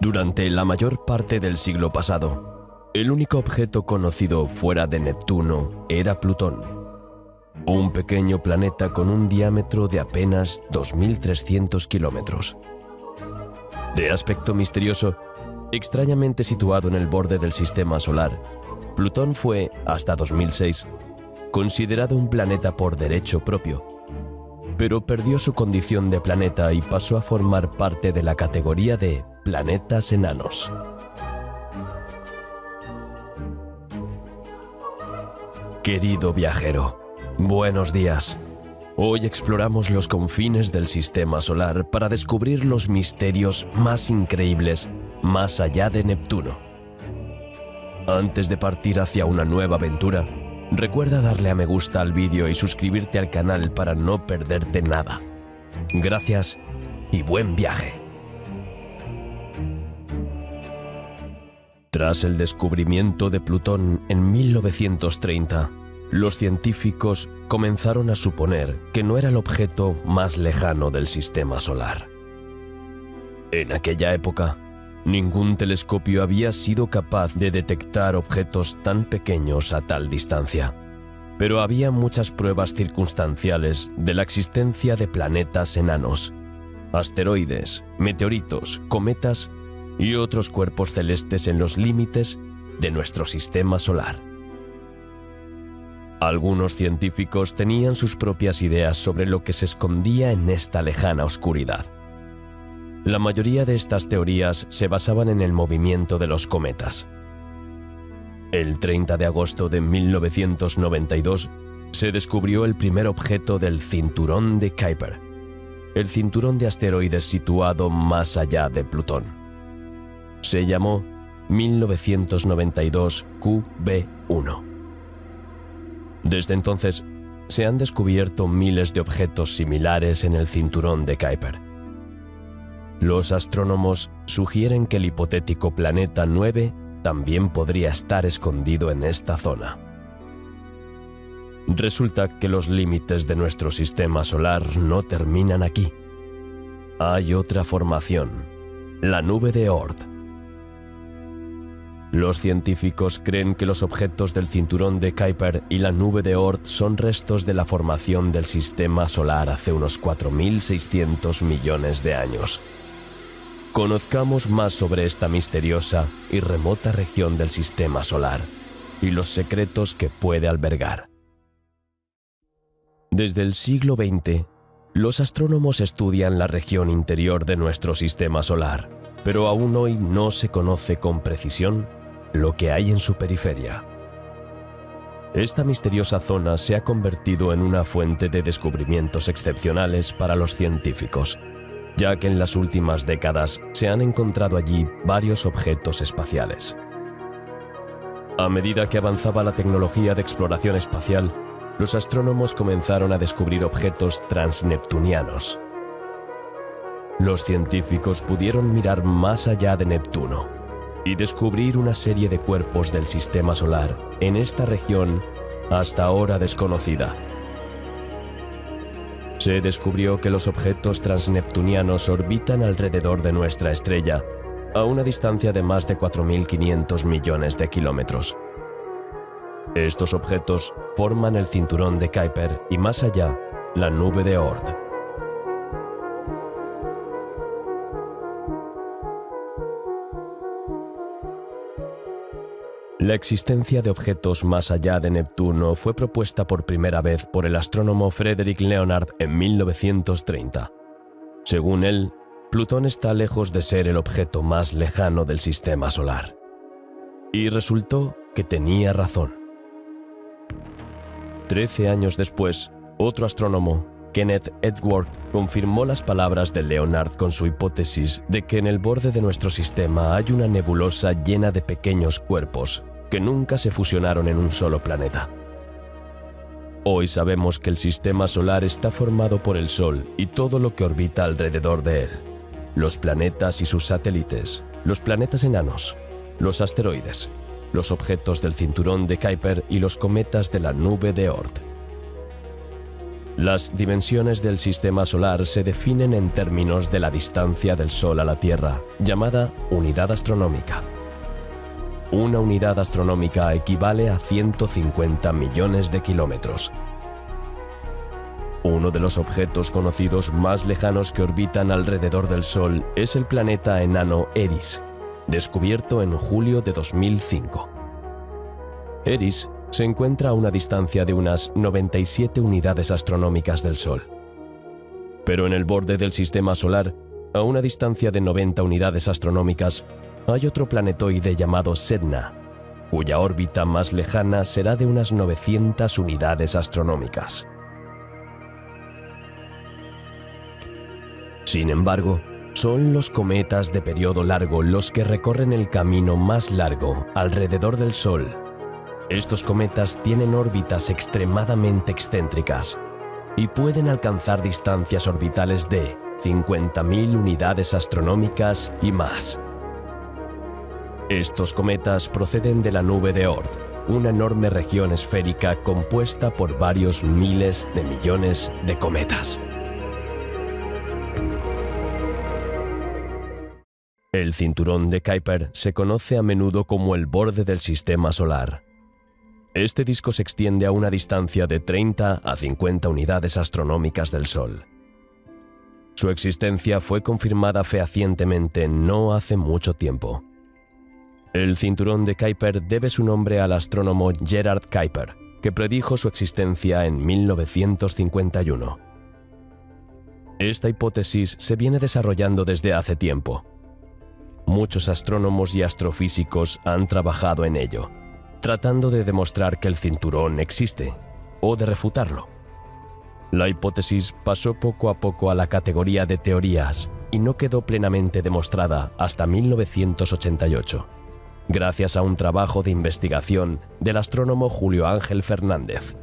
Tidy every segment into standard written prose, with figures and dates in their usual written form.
Durante la mayor parte del siglo pasado, el único objeto conocido fuera de Neptuno era Plutón, un pequeño planeta con un diámetro de apenas 2.300 kilómetros. De aspecto misterioso, extrañamente situado en el borde del sistema solar, Plutón fue, hasta 2006, considerado un planeta por derecho propio, pero perdió su condición de planeta y pasó a formar parte de la categoría de planetas enanos. Querido viajero, buenos días. Hoy exploramos los confines del sistema solar para descubrir los misterios más increíbles más allá de Neptuno. Antes de partir hacia una nueva aventura, recuerda darle a me gusta al vídeo y suscribirte al canal para no perderte nada. Gracias y buen viaje. Tras el descubrimiento de Plutón en 1930, los científicos comenzaron a suponer que no era el objeto más lejano del sistema solar. En aquella época, ningún telescopio había sido capaz de detectar objetos tan pequeños a tal distancia, pero había muchas pruebas circunstanciales de la existencia de planetas enanos, asteroides, meteoritos, cometas y otros cuerpos celestes en los límites de nuestro sistema solar. Algunos científicos tenían sus propias ideas sobre lo que se escondía en esta lejana oscuridad. La mayoría de estas teorías se basaban en el movimiento de los cometas. El 30 de agosto de 1992 se descubrió el primer objeto del cinturón de Kuiper, el cinturón de asteroides situado más allá de Plutón. Se llamó 1992 QB1. Desde entonces, se han descubierto miles de objetos similares en el cinturón de Kuiper. Los astrónomos sugieren que el hipotético planeta 9 también podría estar escondido en esta zona. Resulta que los límites de nuestro sistema solar no terminan aquí. Hay otra formación, la nube de Oort. Los científicos creen que los objetos del cinturón de Kuiper y la nube de Oort son restos de la formación del sistema solar hace unos 4.600 millones de años. Conozcamos más sobre esta misteriosa y remota región del sistema solar y los secretos que puede albergar. Desde el siglo XX, los astrónomos estudian la región interior de nuestro sistema solar, pero aún hoy no se conoce con precisión lo que hay en su periferia. Esta misteriosa zona se ha convertido en una fuente de descubrimientos excepcionales para los científicos, ya que en las últimas décadas se han encontrado allí varios objetos espaciales. A medida que avanzaba la tecnología de exploración espacial, los astrónomos comenzaron a descubrir objetos transneptunianos. Los científicos pudieron mirar más allá de Neptuno y descubrir una serie de cuerpos del sistema solar en esta región hasta ahora desconocida. Se descubrió que los objetos transneptunianos orbitan alrededor de nuestra estrella a una distancia de más de 4.500 millones de kilómetros. Estos objetos forman el cinturón de Kuiper y más allá, la nube de Oort. La existencia de objetos más allá de Neptuno fue propuesta por primera vez por el astrónomo Frederick Leonard en 1930. Según él, Plutón está lejos de ser el objeto más lejano del sistema solar. Y resultó que tenía razón. 13 años después, otro astrónomo, Kenneth Edgeworth, confirmó las palabras de Leonard con su hipótesis de que en el borde de nuestro sistema hay una nebulosa llena de pequeños cuerpos que nunca se fusionaron en un solo planeta. Hoy sabemos que el sistema solar está formado por el Sol y todo lo que orbita alrededor de él: los planetas y sus satélites, los planetas enanos, los asteroides, los objetos del cinturón de Kuiper y los cometas de la nube de Oort. Las dimensiones del sistema solar se definen en términos de la distancia del Sol a la Tierra, llamada unidad astronómica. Una unidad astronómica equivale a 150 millones de kilómetros. Uno de los objetos conocidos más lejanos que orbitan alrededor del Sol es el planeta enano Eris, descubierto en julio de 2005. Eris se encuentra a una distancia de unas 97 unidades astronómicas del Sol. Pero en el borde del sistema solar, a una distancia de 90 unidades astronómicas, hay otro planetoide llamado Sedna, cuya órbita más lejana será de unas 900 unidades astronómicas. Sin embargo, son los cometas de periodo largo los que recorren el camino más largo alrededor del Sol. Estos cometas tienen órbitas extremadamente excéntricas y pueden alcanzar distancias orbitales de 50.000 unidades astronómicas y más. Estos cometas proceden de la nube de Oort, una enorme región esférica compuesta por varios miles de millones de cometas. El cinturón de Kuiper se conoce a menudo como el borde del sistema solar. Este disco se extiende a una distancia de 30 a 50 unidades astronómicas del Sol. Su existencia fue confirmada fehacientemente no hace mucho tiempo. El cinturón de Kuiper debe su nombre al astrónomo Gerard Kuiper, que predijo su existencia en 1951. Esta hipótesis se viene desarrollando desde hace tiempo. Muchos astrónomos y astrofísicos han trabajado en ello, tratando de demostrar que el cinturón existe, o de refutarlo. La hipótesis pasó poco a poco a la categoría de teorías y no quedó plenamente demostrada hasta 1988, gracias a un trabajo de investigación del astrónomo Julio Ángel Fernández,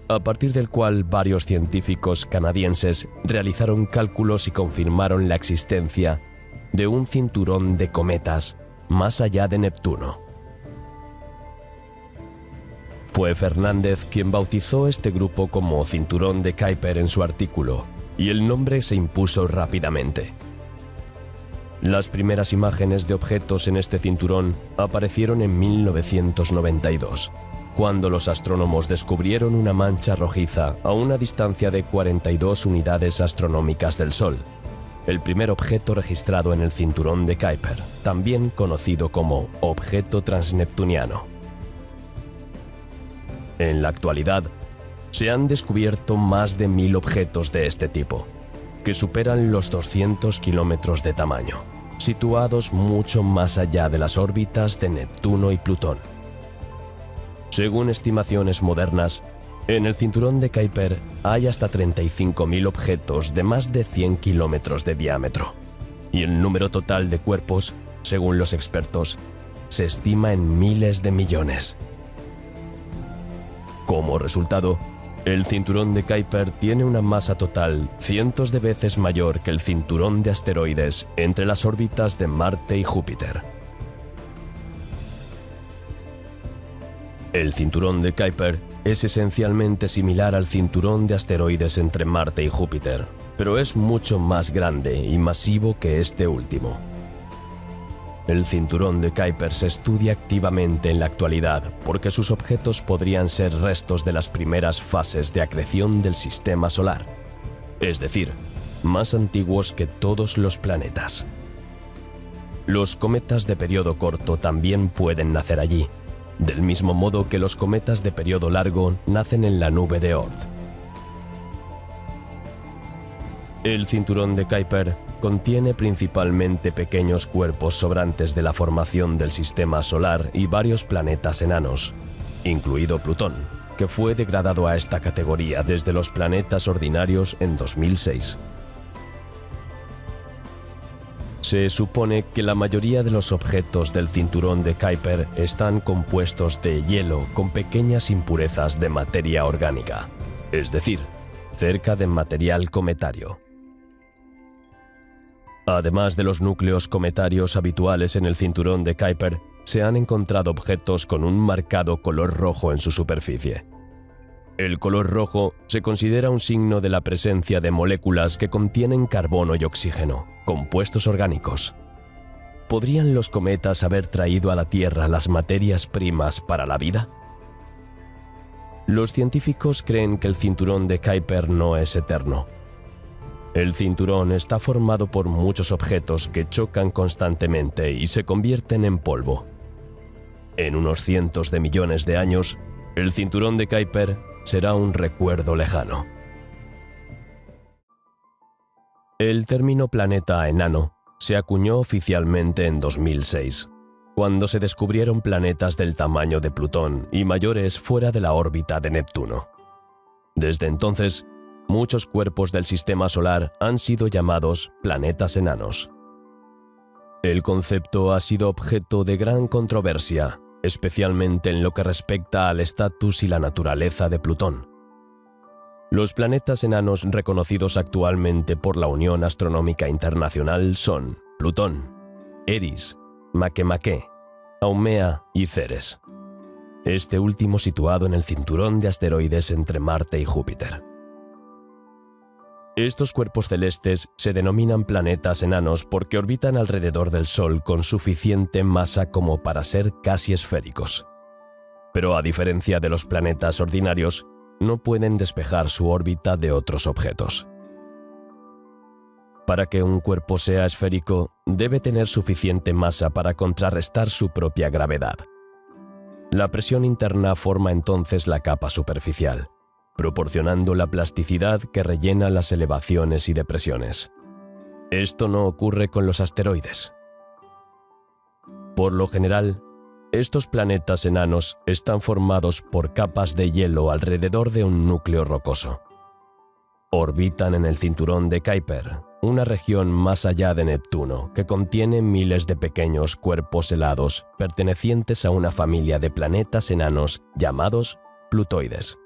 a partir del cual varios científicos canadienses realizaron cálculos y confirmaron la existencia de un cinturón de cometas más allá de Neptuno. Fue Fernández quien bautizó este grupo como Cinturón de Kuiper en su artículo, y el nombre se impuso rápidamente. Las primeras imágenes de objetos en este cinturón aparecieron en 1992, cuando los astrónomos descubrieron una mancha rojiza a una distancia de 42 unidades astronómicas del Sol, el primer objeto registrado en el cinturón de Kuiper, también conocido como objeto transneptuniano. En la actualidad, se han descubierto más de 1000 objetos de este tipo, que superan los 200 kilómetros de tamaño, situados mucho más allá de las órbitas de Neptuno y Plutón. Según estimaciones modernas, en el cinturón de Kuiper hay hasta 35.000 objetos de más de 100 kilómetros de diámetro, y el número total de cuerpos, según los expertos, se estima en miles de millones. Como resultado, el cinturón de Kuiper tiene una masa total cientos de veces mayor que el cinturón de asteroides entre las órbitas de Marte y Júpiter. El cinturón de Kuiper es esencialmente similar al cinturón de asteroides entre Marte y Júpiter, pero es mucho más grande y masivo que este último. El cinturón de Kuiper se estudia activamente en la actualidad porque sus objetos podrían ser restos de las primeras fases de acreción del sistema solar, es decir, más antiguos que todos los planetas. Los cometas de periodo corto también pueden nacer allí, del mismo modo que los cometas de periodo largo nacen en la nube de Oort. El cinturón de Kuiper contiene principalmente pequeños cuerpos sobrantes de la formación del sistema solar y varios planetas enanos, incluido Plutón, que fue degradado a esta categoría desde los planetas ordinarios en 2006. Se supone que la mayoría de los objetos del cinturón de Kuiper están compuestos de hielo con pequeñas impurezas de materia orgánica, es decir, cerca de material cometario. Además de los núcleos cometarios habituales en el cinturón de Kuiper, se han encontrado objetos con un marcado color rojo en su superficie. El color rojo se considera un signo de la presencia de moléculas que contienen carbono y oxígeno, compuestos orgánicos. ¿Podrían los cometas haber traído a la Tierra las materias primas para la vida? Los científicos creen que el cinturón de Kuiper no es eterno. El cinturón está formado por muchos objetos que chocan constantemente y se convierten en polvo. En unos cientos de millones de años, el cinturón de Kuiper será un recuerdo lejano. El término planeta enano se acuñó oficialmente en 2006, cuando se descubrieron planetas del tamaño de Plutón y mayores fuera de la órbita de Neptuno. Desde entonces, muchos cuerpos del sistema solar han sido llamados planetas enanos. El concepto ha sido objeto de gran controversia, especialmente en lo que respecta al estatus y la naturaleza de Plutón. Los planetas enanos reconocidos actualmente por la Unión Astronómica Internacional son Plutón, Eris, Makemake, Haumea y Ceres. Este último situado en el cinturón de asteroides entre Marte y Júpiter. Estos cuerpos celestes se denominan planetas enanos porque orbitan alrededor del Sol con suficiente masa como para ser casi esféricos. Pero a diferencia de los planetas ordinarios, no pueden despejar su órbita de otros objetos. Para que un cuerpo sea esférico, debe tener suficiente masa para contrarrestar su propia gravedad. La presión interna forma entonces la capa superficial, proporcionando la plasticidad que rellena las elevaciones y depresiones. Esto no ocurre con los asteroides. Por lo general, estos planetas enanos están formados por capas de hielo alrededor de un núcleo rocoso. Orbitan en el cinturón de Kuiper, una región más allá de Neptuno que contiene miles de pequeños cuerpos helados pertenecientes a una familia de planetas enanos llamados plutoides.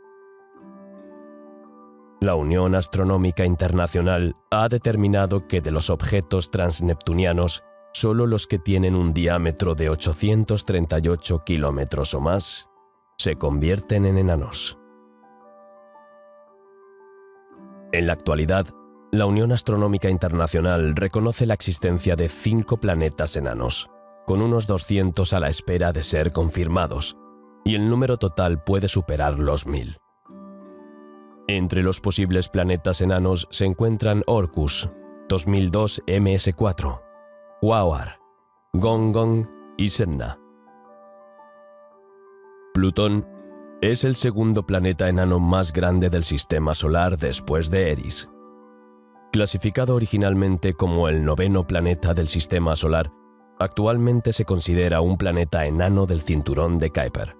La Unión Astronómica Internacional ha determinado que de los objetos transneptunianos, solo los que tienen un diámetro de 838 kilómetros o más se convierten en enanos. En la actualidad, la Unión Astronómica Internacional reconoce la existencia de 5 planetas enanos, con unos 200 a la espera de ser confirmados, y el número total puede superar los 1000. Entre los posibles planetas enanos se encuentran Orcus, 2002 MS4, Quaoar, Gonggong y Sedna. Plutón es el segundo planeta enano más grande del sistema solar después de Eris. Clasificado originalmente como el 9º planeta del sistema solar, actualmente se considera un planeta enano del cinturón de Kuiper.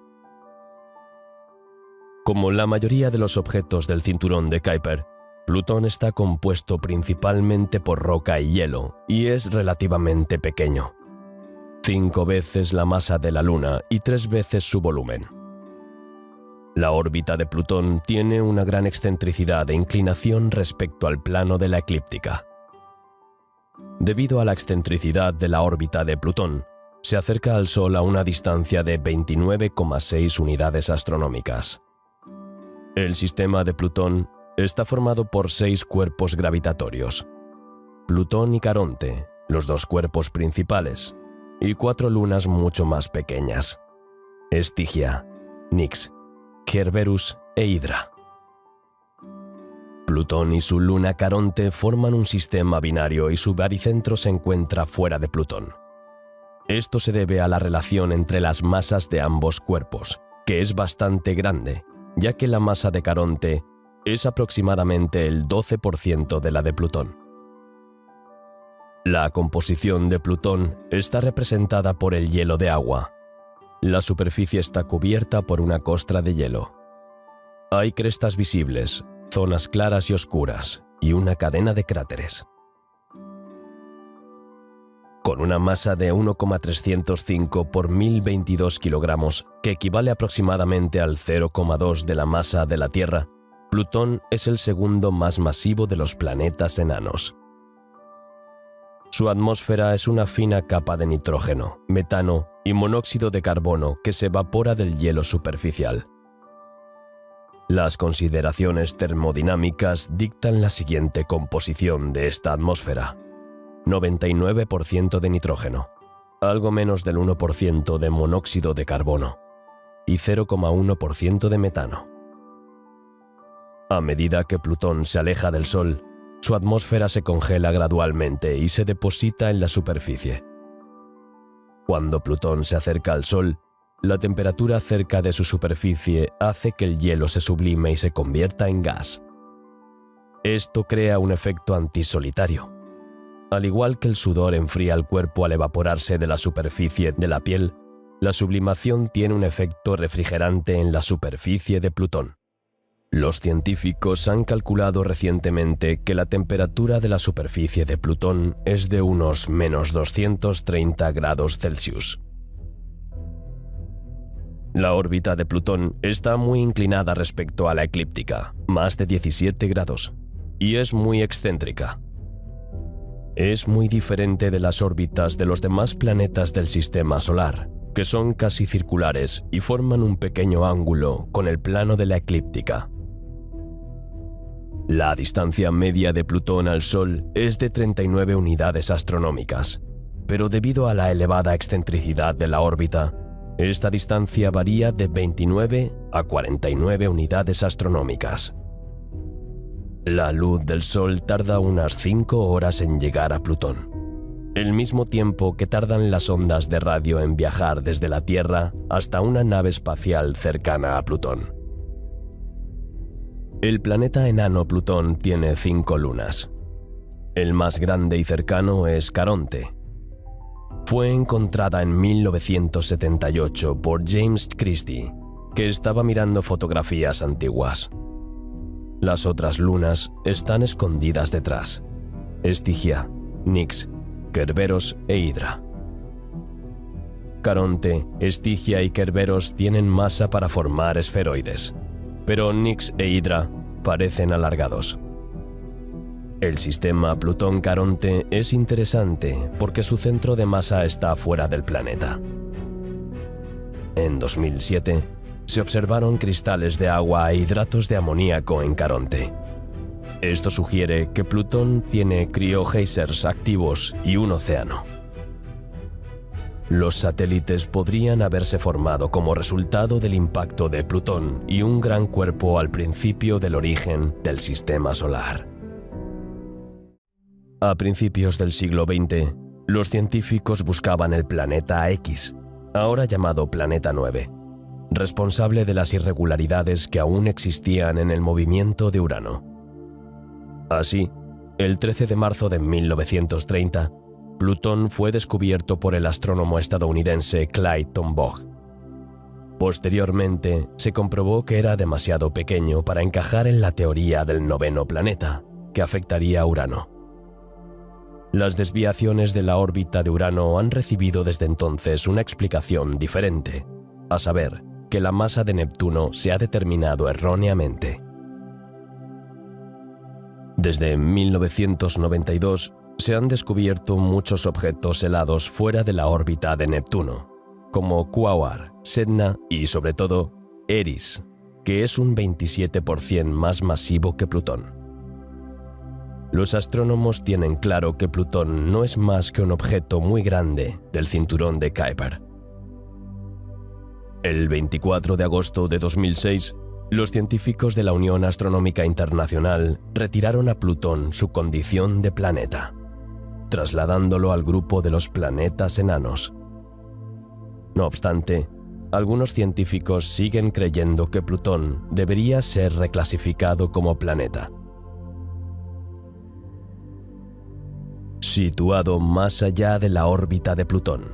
Como la mayoría de los objetos del cinturón de Kuiper, Plutón está compuesto principalmente por roca y hielo y es relativamente pequeño. 5 veces la masa de la Luna y 3 veces su volumen. La órbita de Plutón tiene una gran excentricidad e inclinación respecto al plano de la eclíptica. Debido a la excentricidad de la órbita de Plutón, se acerca al Sol a una distancia de 29,6 unidades astronómicas. El sistema de Plutón está formado por 6 cuerpos gravitatorios: Plutón y Caronte, los 2 cuerpos principales, y 4 lunas mucho más pequeñas: Estigia, Nix, Kerberos e Hydra. Plutón y su luna Caronte forman un sistema binario y su baricentro se encuentra fuera de Plutón. Esto se debe a la relación entre las masas de ambos cuerpos, que es bastante grande, ya que la masa de Caronte es aproximadamente el 12% de la de Plutón. La composición de Plutón está representada por el hielo de agua. La superficie está cubierta por una costra de hielo. Hay crestas visibles, zonas claras y oscuras, y una cadena de cráteres. Con una masa de 1,305 por 1022 kilogramos, que equivale aproximadamente al 0,2 de la masa de la Tierra, Plutón es el segundo más masivo de los planetas enanos. Su atmósfera es una fina capa de nitrógeno, metano y monóxido de carbono que se evapora del hielo superficial. Las consideraciones termodinámicas dictan la siguiente composición de esta atmósfera: 99% de nitrógeno, algo menos del 1% de monóxido de carbono y 0,1% de metano. A medida que Plutón se aleja del Sol, su atmósfera se congela gradualmente y se deposita en la superficie. Cuando Plutón se acerca al Sol, la temperatura cerca de su superficie hace que el hielo se sublime y se convierta en gas. Esto crea un efecto antisolitario. Al igual que el sudor enfría el cuerpo al evaporarse de la superficie de la piel, la sublimación tiene un efecto refrigerante en la superficie de Plutón. Los científicos han calculado recientemente que la temperatura de la superficie de Plutón es de unos menos 230 grados Celsius. La órbita de Plutón está muy inclinada respecto a la eclíptica, más de 17 grados, y es muy excéntrica. Es muy diferente de las órbitas de los demás planetas del Sistema Solar, que son casi circulares y forman un pequeño ángulo con el plano de la eclíptica. La distancia media de Plutón al Sol es de 39 unidades astronómicas, pero debido a la elevada excentricidad de la órbita, esta distancia varía de 29 a 49 unidades astronómicas. La luz del Sol tarda unas 5 horas en llegar a Plutón, el mismo tiempo que tardan las ondas de radio en viajar desde la Tierra hasta una nave espacial cercana a Plutón. El planeta enano Plutón tiene 5 lunas. El más grande y cercano es Caronte. Fue encontrada en 1978 por James Christie, que estaba mirando fotografías antiguas. Las otras lunas están escondidas detrás: Estigia, Nix, Kerberos e Hydra. Caronte, Estigia y Kerberos tienen masa para formar esferoides, pero Nix e Hydra parecen alargados. El sistema Plutón-Caronte es interesante porque su centro de masa está fuera del planeta. En 2007, se observaron cristales de agua e hidratos de amoníaco en Caronte. Esto sugiere que Plutón tiene criogeysers activos y un océano. Los satélites podrían haberse formado como resultado del impacto de Plutón y un gran cuerpo al principio del origen del Sistema Solar. A principios del siglo XX, los científicos buscaban el planeta X, ahora llamado Planeta 9, responsable de las irregularidades que aún existían en el movimiento de Urano. Así, el 13 de marzo de 1930, Plutón fue descubierto por el astrónomo estadounidense Clyde Tombaugh. Posteriormente, se comprobó que era demasiado pequeño para encajar en la teoría del noveno planeta, que afectaría a Urano. Las desviaciones de la órbita de Urano han recibido desde entonces una explicación diferente, a saber, que la masa de Neptuno se ha determinado erróneamente. Desde 1992, se han descubierto muchos objetos helados fuera de la órbita de Neptuno, como Quasar, Sedna y, sobre todo, Eris, que es un 27% más masivo que Plutón. Los astrónomos tienen claro que Plutón no es más que un objeto muy grande del cinturón de Kuiper. El 24 de agosto de 2006, los científicos de la Unión Astronómica Internacional retiraron a Plutón su condición de planeta, trasladándolo al grupo de los planetas enanos. No obstante, algunos científicos siguen creyendo que Plutón debería ser reclasificado como planeta. Situado más allá de la órbita de Plutón,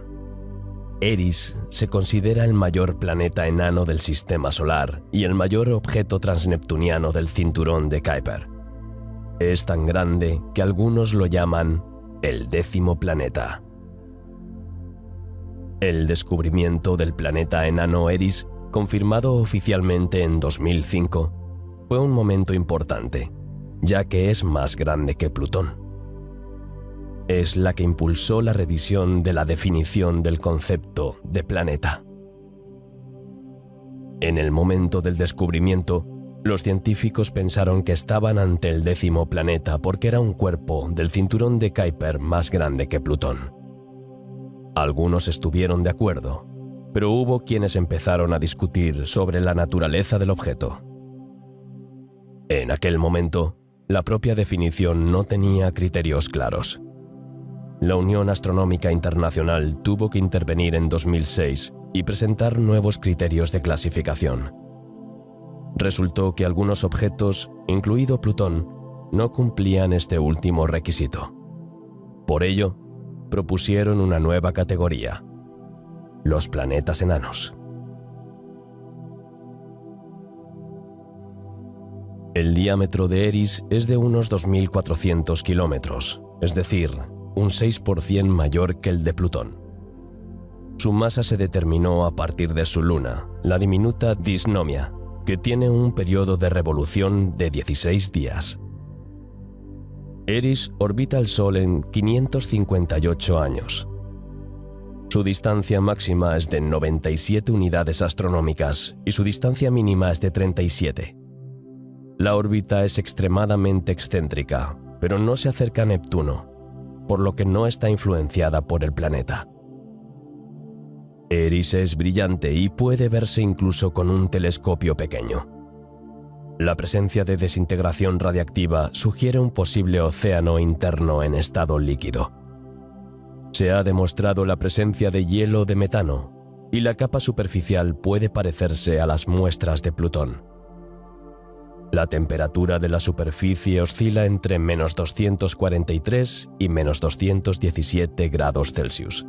Eris se considera el mayor planeta enano del Sistema Solar y el mayor objeto transneptuniano del cinturón de Kuiper. Es tan grande que algunos lo llaman el 10º planeta. El descubrimiento del planeta enano Eris, confirmado oficialmente en 2005, fue un momento importante, ya que es más grande que Plutón. Es la que impulsó la revisión de la definición del concepto de planeta. En el momento del descubrimiento, Los científicos pensaron que estaban ante el 10º planeta porque era un cuerpo del cinturón de Kuiper más grande que Plutón. Algunos estuvieron de acuerdo, pero hubo quienes empezaron a discutir sobre la naturaleza del objeto. En aquel momento, la propia definición no tenía criterios claros. La Unión Astronómica Internacional tuvo que intervenir en 2006 y presentar nuevos criterios de clasificación. Resultó que algunos objetos, incluido Plutón, no cumplían este último requisito. Por ello, propusieron una nueva categoría: los planetas enanos. El diámetro de Eris es de unos 2.400 kilómetros, es decir, un 6% mayor que el de Plutón. Su masa se determinó a partir de su luna, la diminuta Dysnomia, que tiene un periodo de revolución de 16 días. Eris orbita el Sol en 558 años. Su distancia máxima es de 97 unidades astronómicas y su distancia mínima es de 37. La órbita es extremadamente excéntrica, pero no se acerca a Neptuno, por lo que no está influenciada por el planeta. Eris es brillante y puede verse incluso con un telescopio pequeño. La presencia de desintegración radiactiva sugiere un posible océano interno en estado líquido. Se ha demostrado la presencia de hielo de metano, y la capa superficial puede parecerse a las muestras de Plutón. La temperatura de la superficie oscila entre -243 y -217 grados Celsius.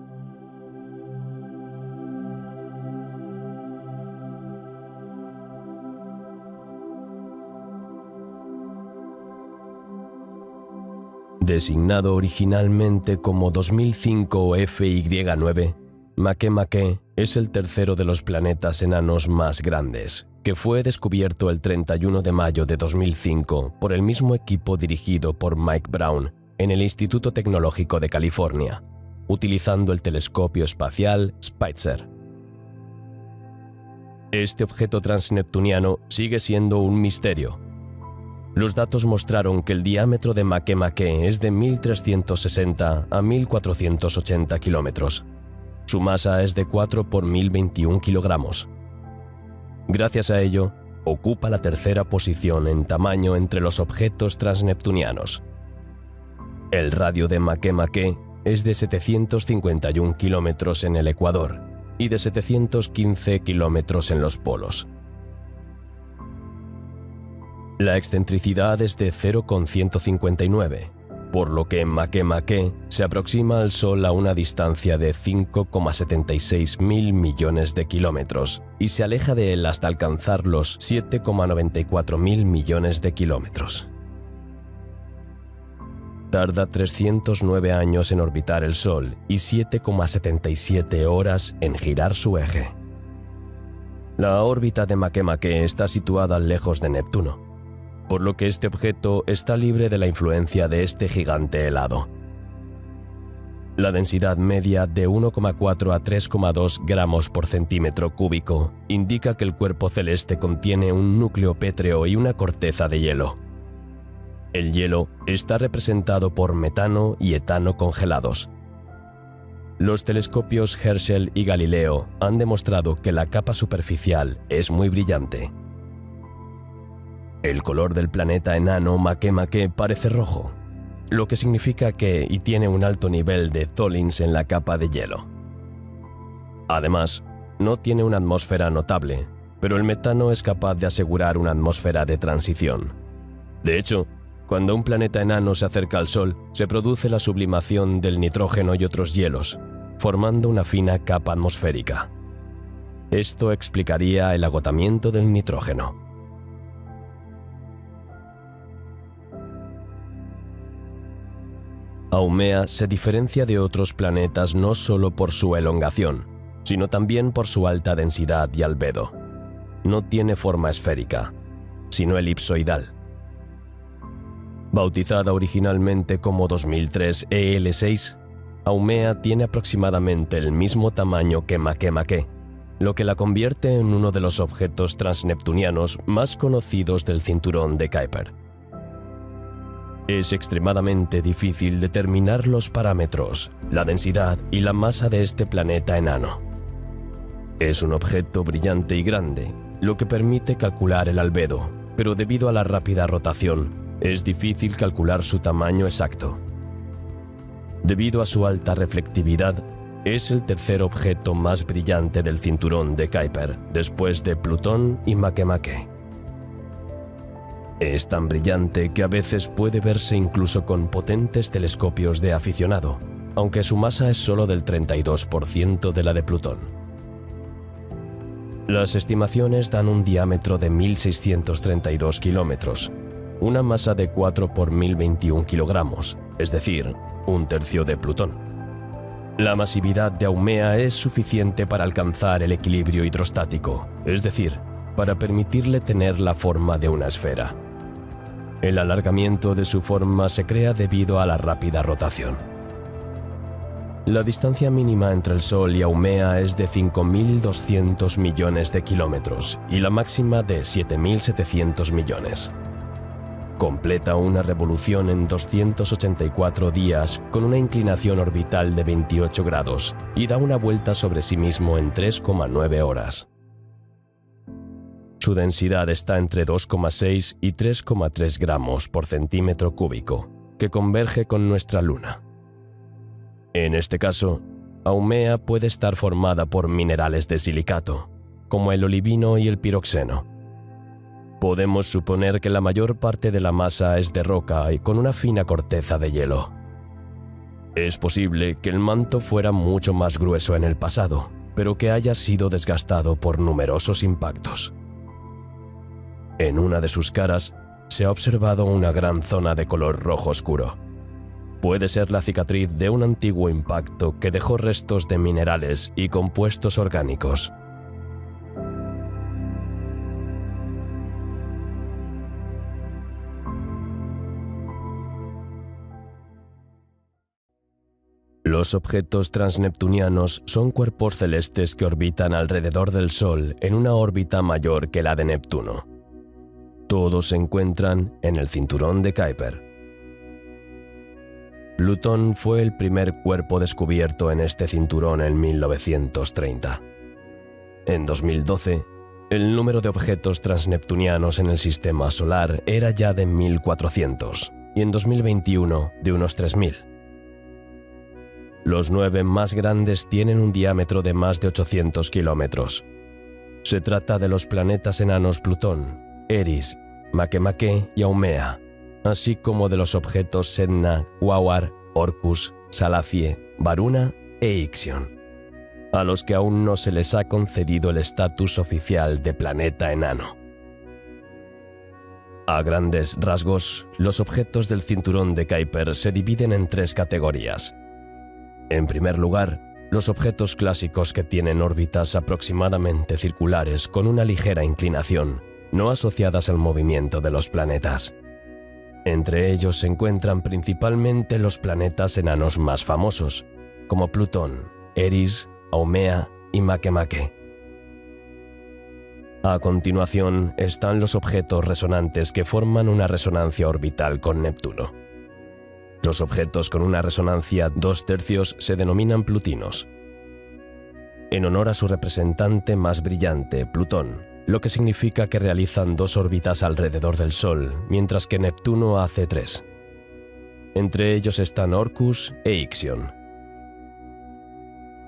Designado originalmente como 2005 FY9, Makemake es el tercero de los planetas enanos más grandes, que fue descubierto el 31 de mayo de 2005 por el mismo equipo dirigido por Mike Brown en el Instituto Tecnológico de California, utilizando el telescopio espacial Spitzer. Este objeto transneptuniano sigue siendo un misterio. Los datos mostraron que el diámetro de Makemake es de 1.360 a 1.480 kilómetros. Su masa es de 4 por 1.021 kilogramos. Gracias a ello, ocupa la tercera posición en tamaño entre los objetos transneptunianos. El radio de Makemake es de 751 kilómetros en el ecuador y de 715 kilómetros en los polos. La excentricidad es de 0,159, por lo que Makemake se aproxima al Sol a una distancia de 5,76 mil millones de kilómetros y se aleja de él hasta alcanzar los 7,94 mil millones de kilómetros. Tarda 309 años en orbitar el Sol y 7,77 horas en girar su eje. La órbita de Makemake está situada lejos de Neptuno, por lo que este objeto está libre de la influencia de este gigante helado. La densidad media de 1,4 a 3,2 gramos por centímetro cúbico indica que el cuerpo celeste contiene un núcleo pétreo y una corteza de hielo. El hielo está representado por metano y etano congelados. Los telescopios Herschel y Galileo han demostrado que la capa superficial es muy brillante. El color del planeta enano Makemake parece rojo, lo que significa que tiene un alto nivel de tholins en la capa de hielo. Además, no tiene una atmósfera notable, pero el metano es capaz de asegurar una atmósfera de transición. De hecho, cuando un planeta enano se acerca al Sol, se produce la sublimación del nitrógeno y otros hielos, formando una fina capa atmosférica. Esto explicaría el agotamiento del nitrógeno. Haumea se diferencia de otros planetas no solo por su elongación, sino también por su alta densidad y albedo. No tiene forma esférica, sino elipsoidal. Bautizada originalmente como 2003 EL6, Haumea tiene aproximadamente el mismo tamaño que Makemake, lo que la convierte en uno de los objetos transneptunianos más conocidos del cinturón de Kuiper. Es extremadamente difícil determinar los parámetros, la densidad y la masa de este planeta enano. Es un objeto brillante y grande, lo que permite calcular el albedo, pero debido a la rápida rotación, es difícil calcular su tamaño exacto. Debido a su alta reflectividad, es el tercer objeto más brillante del cinturón de Kuiper, después de Plutón y Makemake. Es tan brillante que a veces puede verse incluso con potentes telescopios de aficionado, aunque su masa es solo del 32% de la de Plutón. Las estimaciones dan un diámetro de 1.632 kilómetros, una masa de 4 por 1.021 kilogramos, es decir, un tercio de Plutón. La masividad de Haumea es suficiente para alcanzar el equilibrio hidrostático, es decir, para permitirle tener la forma de una esfera. El alargamiento de su forma se crea debido a la rápida rotación. La distancia mínima entre el Sol y Haumea es de 5.200 millones de kilómetros y la máxima de 7.700 millones. Completa una revolución en 284 días con una inclinación orbital de 28 grados y da una vuelta sobre sí mismo en 3,9 horas. Su densidad está entre 2,6 y 3,3 gramos por centímetro cúbico, que converge con nuestra Luna. En este caso, Haumea puede estar formada por minerales de silicato, como el olivino y el piroxeno. Podemos suponer que la mayor parte de la masa es de roca y con una fina corteza de hielo. Es posible que el manto fuera mucho más grueso en el pasado, pero que haya sido desgastado por numerosos impactos. En una de sus caras se ha observado una gran zona de color rojo oscuro. Puede ser la cicatriz de un antiguo impacto que dejó restos de minerales y compuestos orgánicos. Los objetos transneptunianos son cuerpos celestes que orbitan alrededor del Sol en una órbita mayor que la de Neptuno. Todos se encuentran en el cinturón de Kuiper. Plutón fue el primer cuerpo descubierto en este cinturón en 1930. En 2012, el número de objetos transneptunianos en el sistema solar era ya de 1.400 y en 2021 de unos 3.000. Los 9 más grandes tienen un diámetro de más de 800 kilómetros. Se trata de los planetas enanos Plutón, Eris, Makemake y Haumea, así como de los objetos Sedna, Quaoar, Orcus, Salacie, Varuna e Ixion, a los que aún no se les ha concedido el estatus oficial de planeta enano. A grandes rasgos, los objetos del cinturón de Kuiper se dividen en 3 categorías. En primer lugar, los objetos clásicos que tienen órbitas aproximadamente circulares con una ligera inclinación, no asociadas al movimiento de los planetas. Entre ellos se encuentran principalmente los planetas enanos más famosos, como Plutón, Eris, Haumea y Makemake. A continuación están los objetos resonantes que forman una resonancia orbital con Neptuno. Los objetos con una resonancia 2/3 se denominan plutinos, en honor a su representante más brillante, Plutón, lo que significa que realizan 2 órbitas alrededor del Sol, mientras que Neptuno hace 3. Entre ellos están Orcus e Ixion.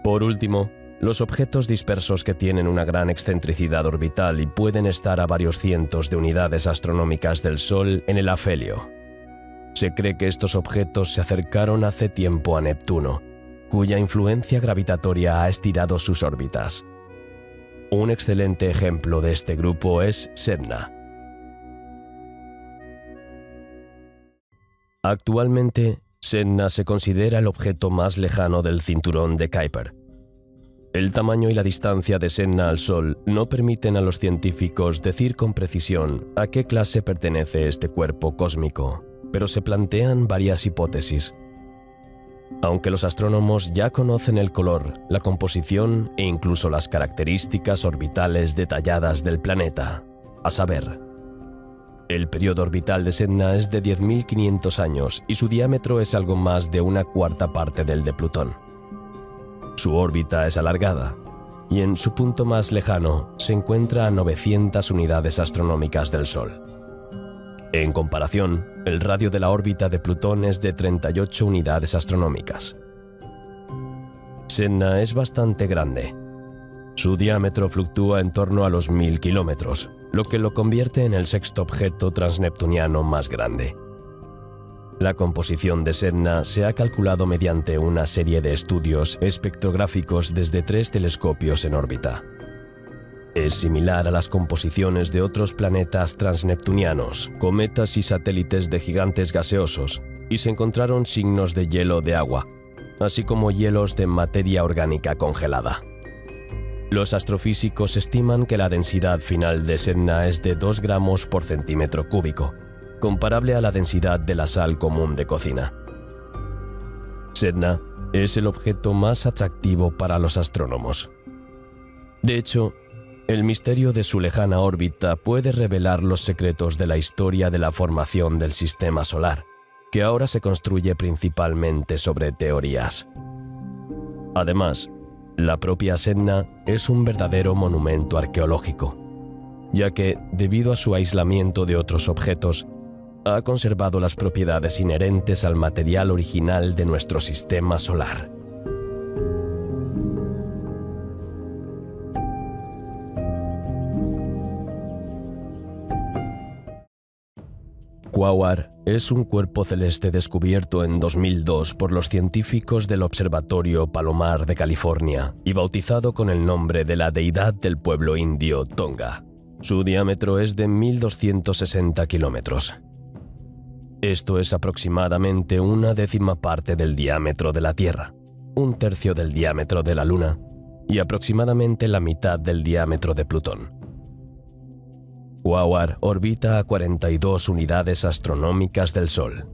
Por último, los objetos dispersos que tienen una gran excentricidad orbital y pueden estar a varios cientos de unidades astronómicas del Sol en el afelio. Se cree que estos objetos se acercaron hace tiempo a Neptuno, cuya influencia gravitatoria ha estirado sus órbitas. Un excelente ejemplo de este grupo es Sedna. Actualmente, Sedna se considera el objeto más lejano del cinturón de Kuiper. El tamaño y la distancia de Sedna al Sol no permiten a los científicos decir con precisión a qué clase pertenece este cuerpo cósmico, pero se plantean varias hipótesis. Aunque los astrónomos ya conocen el color, la composición e incluso las características orbitales detalladas del planeta, a saber, el periodo orbital de Sedna es de 10.500 años y su diámetro es algo más de una cuarta parte del de Plutón. Su órbita es alargada y en su punto más lejano se encuentra a 900 unidades astronómicas del Sol. En comparación, el radio de la órbita de Plutón es de 38 unidades astronómicas. Sedna es bastante grande. Su diámetro fluctúa en torno a los 1.000 kilómetros, lo que lo convierte en el sexto objeto transneptuniano más grande. La composición de Sedna se ha calculado mediante una serie de estudios espectrográficos desde 3 telescopios en órbita. Es similar a las composiciones de otros planetas transneptunianos, cometas y satélites de gigantes gaseosos, y se encontraron signos de hielo de agua, así como hielos de materia orgánica congelada. Los astrofísicos estiman que la densidad final de Sedna es de 2 gramos por centímetro cúbico, comparable a la densidad de la sal común de cocina. Sedna es el objeto más atractivo para los astrónomos. De hecho, el misterio de su lejana órbita puede revelar los secretos de la historia de la formación del Sistema Solar, que ahora se construye principalmente sobre teorías. Además, la propia Sedna es un verdadero monumento arqueológico, ya que, debido a su aislamiento de otros objetos, ha conservado las propiedades inherentes al material original de nuestro Sistema Solar. Quaoar es un cuerpo celeste descubierto en 2002 por los científicos del Observatorio Palomar de California y bautizado con el nombre de la deidad del pueblo indio Tonga. Su diámetro es de 1.260 kilómetros. Esto es aproximadamente una décima parte del diámetro de la Tierra, un tercio del diámetro de la Luna y aproximadamente la mitad del diámetro de Plutón. Quaoar orbita a 42 unidades astronómicas del Sol,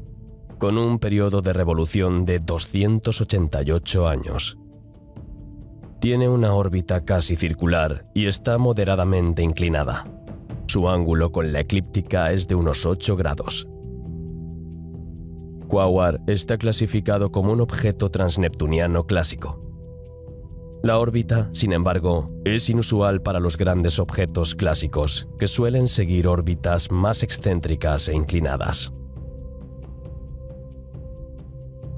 con un periodo de revolución de 288 años. Tiene una órbita casi circular y está moderadamente inclinada. Su ángulo con la eclíptica es de unos 8 grados. Quaoar está clasificado como un objeto transneptuniano clásico. La órbita, sin embargo, es inusual para los grandes objetos clásicos, que suelen seguir órbitas más excéntricas e inclinadas.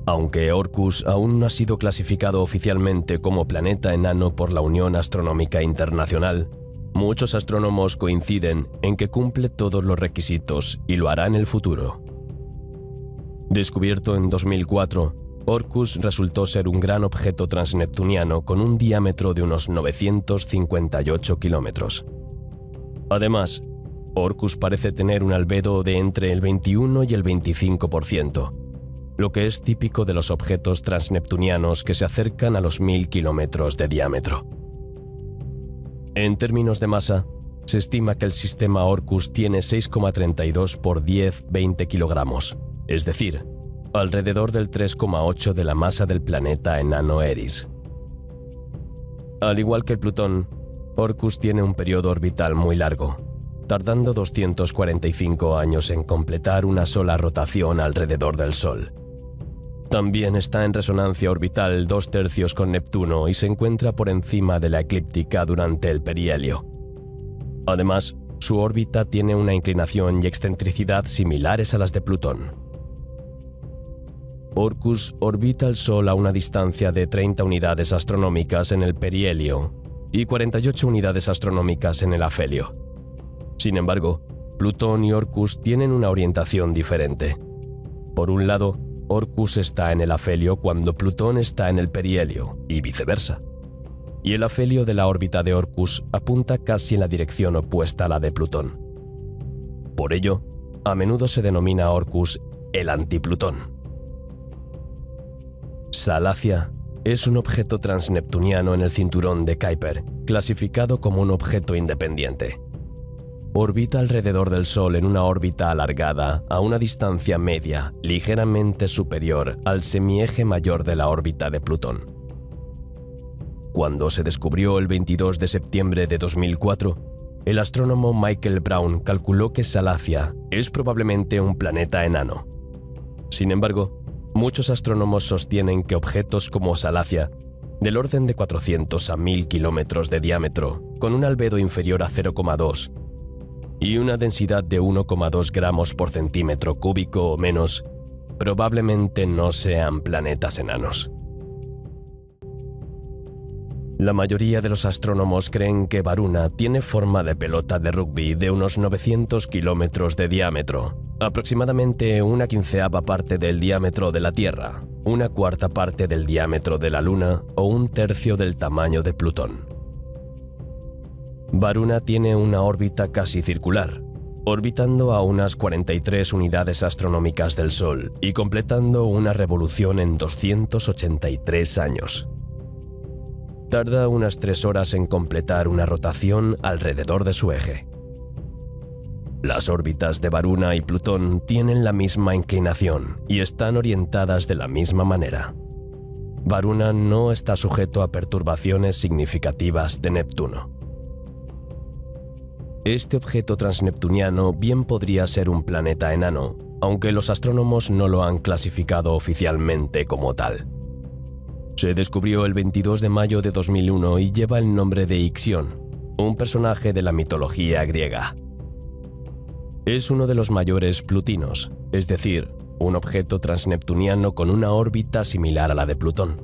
Aunque Orcus aún no ha sido clasificado oficialmente como planeta enano por la Unión Astronómica Internacional, muchos astrónomos coinciden en que cumple todos los requisitos y lo hará en el futuro. Descubierto en 2004, Orcus resultó ser un gran objeto transneptuniano con un diámetro de unos 958 kilómetros. Además, Orcus parece tener un albedo de entre el 21 y el 25%, lo que es típico de los objetos transneptunianos que se acercan a los 1.000 kilómetros de diámetro. En términos de masa, se estima que el sistema Orcus tiene 6,32 por 10-20 kilogramos, es decir, alrededor del 3,8 de la masa del planeta enano Eris. Al igual que el Plutón, Orcus tiene un periodo orbital muy largo, tardando 245 años en completar una sola rotación alrededor del Sol. También está en resonancia orbital 2/3 con Neptuno y se encuentra por encima de la eclíptica durante el perihelio. Además, su órbita tiene una inclinación y excentricidad similares a las de Plutón. Orcus orbita el Sol a una distancia de 30 unidades astronómicas en el perihelio y 48 unidades astronómicas en el afelio. Sin embargo, Plutón y Orcus tienen una orientación diferente. Por un lado, Orcus está en el afelio cuando Plutón está en el perihelio, y viceversa. Y el afelio de la órbita de Orcus apunta casi en la dirección opuesta a la de Plutón. Por ello, a menudo se denomina a Orcus el antiplutón. Salacia es un objeto transneptuniano en el cinturón de Kuiper, clasificado como un objeto independiente. Orbita alrededor del Sol en una órbita alargada a una distancia media ligeramente superior al semieje mayor de la órbita de Plutón. Cuando se descubrió el 22 de septiembre de 2004, el astrónomo Michael Brown calculó que Salacia es probablemente un planeta enano. Sin embargo, muchos astrónomos sostienen que objetos como Salacia, del orden de 400 a 1000 kilómetros de diámetro, con un albedo inferior a 0,2 y una densidad de 1,2 gramos por centímetro cúbico o menos, probablemente no sean planetas enanos. La mayoría de los astrónomos creen que Varuna tiene forma de pelota de rugby de unos 900 kilómetros de diámetro, aproximadamente una quinceava parte del diámetro de la Tierra, una cuarta parte del diámetro de la Luna o un tercio del tamaño de Plutón. Varuna tiene una órbita casi circular, orbitando a unas 43 unidades astronómicas del Sol y completando una revolución en 283 años. Tarda unas 3 horas en completar una rotación alrededor de su eje. Las órbitas de Varuna y Plutón tienen la misma inclinación y están orientadas de la misma manera. Varuna no está sujeto a perturbaciones significativas de Neptuno. Este objeto transneptuniano bien podría ser un planeta enano, aunque los astrónomos no lo han clasificado oficialmente como tal. Se descubrió el 22 de mayo de 2001 y lleva el nombre de Ixión, un personaje de la mitología griega. Es uno de los mayores plutinos, es decir, un objeto transneptuniano con una órbita similar a la de Plutón.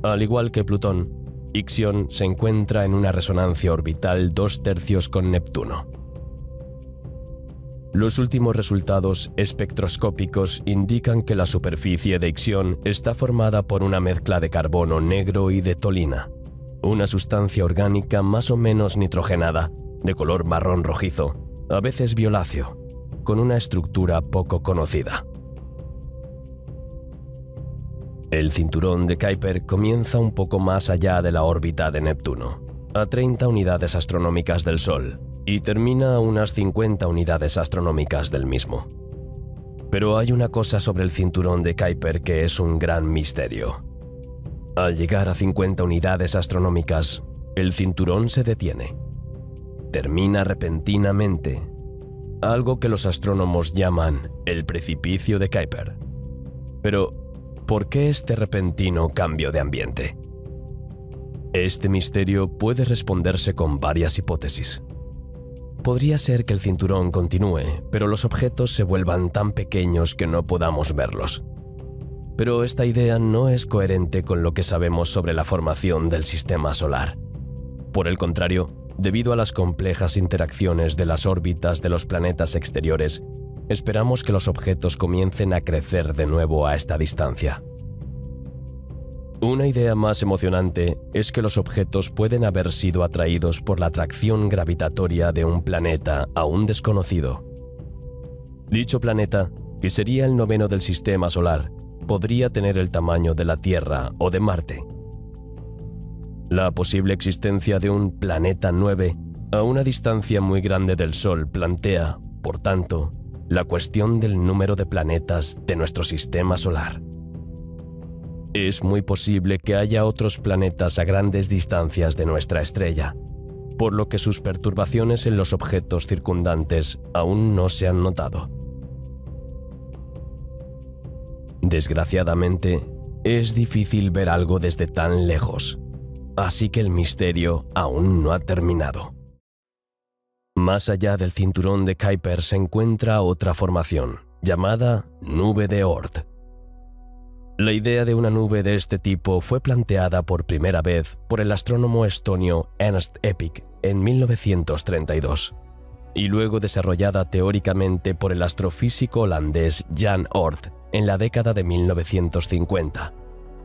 Al igual que Plutón, Ixión se encuentra en una resonancia orbital 2/3 con Neptuno. Los últimos resultados espectroscópicos indican que la superficie de Ixión está formada por una mezcla de carbono negro y de tolina, una sustancia orgánica más o menos nitrogenada, de color marrón rojizo, a veces violáceo, con una estructura poco conocida. El cinturón de Kuiper comienza un poco más allá de la órbita de Neptuno, a 30 unidades astronómicas del Sol, y termina a unas 50 unidades astronómicas del mismo. Pero hay una cosa sobre el cinturón de Kuiper que es un gran misterio. Al llegar a 50 unidades astronómicas, el cinturón se detiene. Termina repentinamente, algo que los astrónomos llaman el precipicio de Kuiper. Pero, ¿por qué este repentino cambio de ambiente? Este misterio puede responderse con varias hipótesis. Podría ser que el cinturón continúe, pero los objetos se vuelvan tan pequeños que no podamos verlos. Pero esta idea no es coherente con lo que sabemos sobre la formación del sistema solar. Por el contrario, debido a las complejas interacciones de las órbitas de los planetas exteriores, esperamos que los objetos comiencen a crecer de nuevo a esta distancia. Una idea más emocionante es que los objetos pueden haber sido atraídos por la atracción gravitatoria de un planeta aún desconocido. Dicho planeta, que sería el 9º del sistema solar, podría tener el tamaño de la Tierra o de Marte. La posible existencia de un planeta 9 a una distancia muy grande del Sol plantea, por tanto, la cuestión del número de planetas de nuestro sistema solar. Es muy posible que haya otros planetas a grandes distancias de nuestra estrella, por lo que sus perturbaciones en los objetos circundantes aún no se han notado. Desgraciadamente, es difícil ver algo desde tan lejos, así que el misterio aún no ha terminado. Más allá del cinturón de Kuiper se encuentra otra formación, llamada nube de Oort. La idea de una nube de este tipo fue planteada por primera vez por el astrónomo estonio Ernst Eppik en 1932, y luego desarrollada teóricamente por el astrofísico holandés Jan Oort en la década de 1950,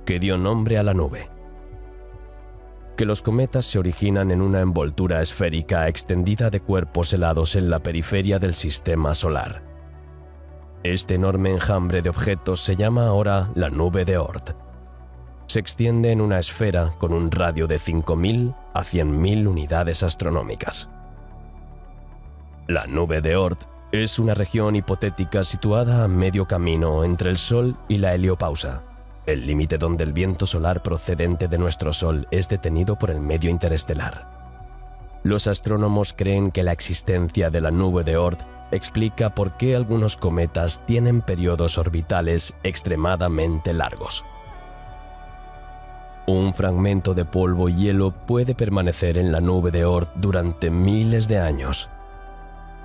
que dio nombre a la nube. Que los cometas se originan en una envoltura esférica extendida de cuerpos helados en la periferia del sistema solar. Este enorme enjambre de objetos se llama ahora la nube de Oort. Se extiende en una esfera con un radio de 5.000 a 100.000 unidades astronómicas. La nube de Oort es una región hipotética situada a medio camino entre el Sol y la heliopausa, el límite donde el viento solar procedente de nuestro Sol es detenido por el medio interestelar. Los astrónomos creen que la existencia de la nube de Oort explica por qué algunos cometas tienen periodos orbitales extremadamente largos. Un fragmento de polvo y hielo puede permanecer en la nube de Oort durante miles de años.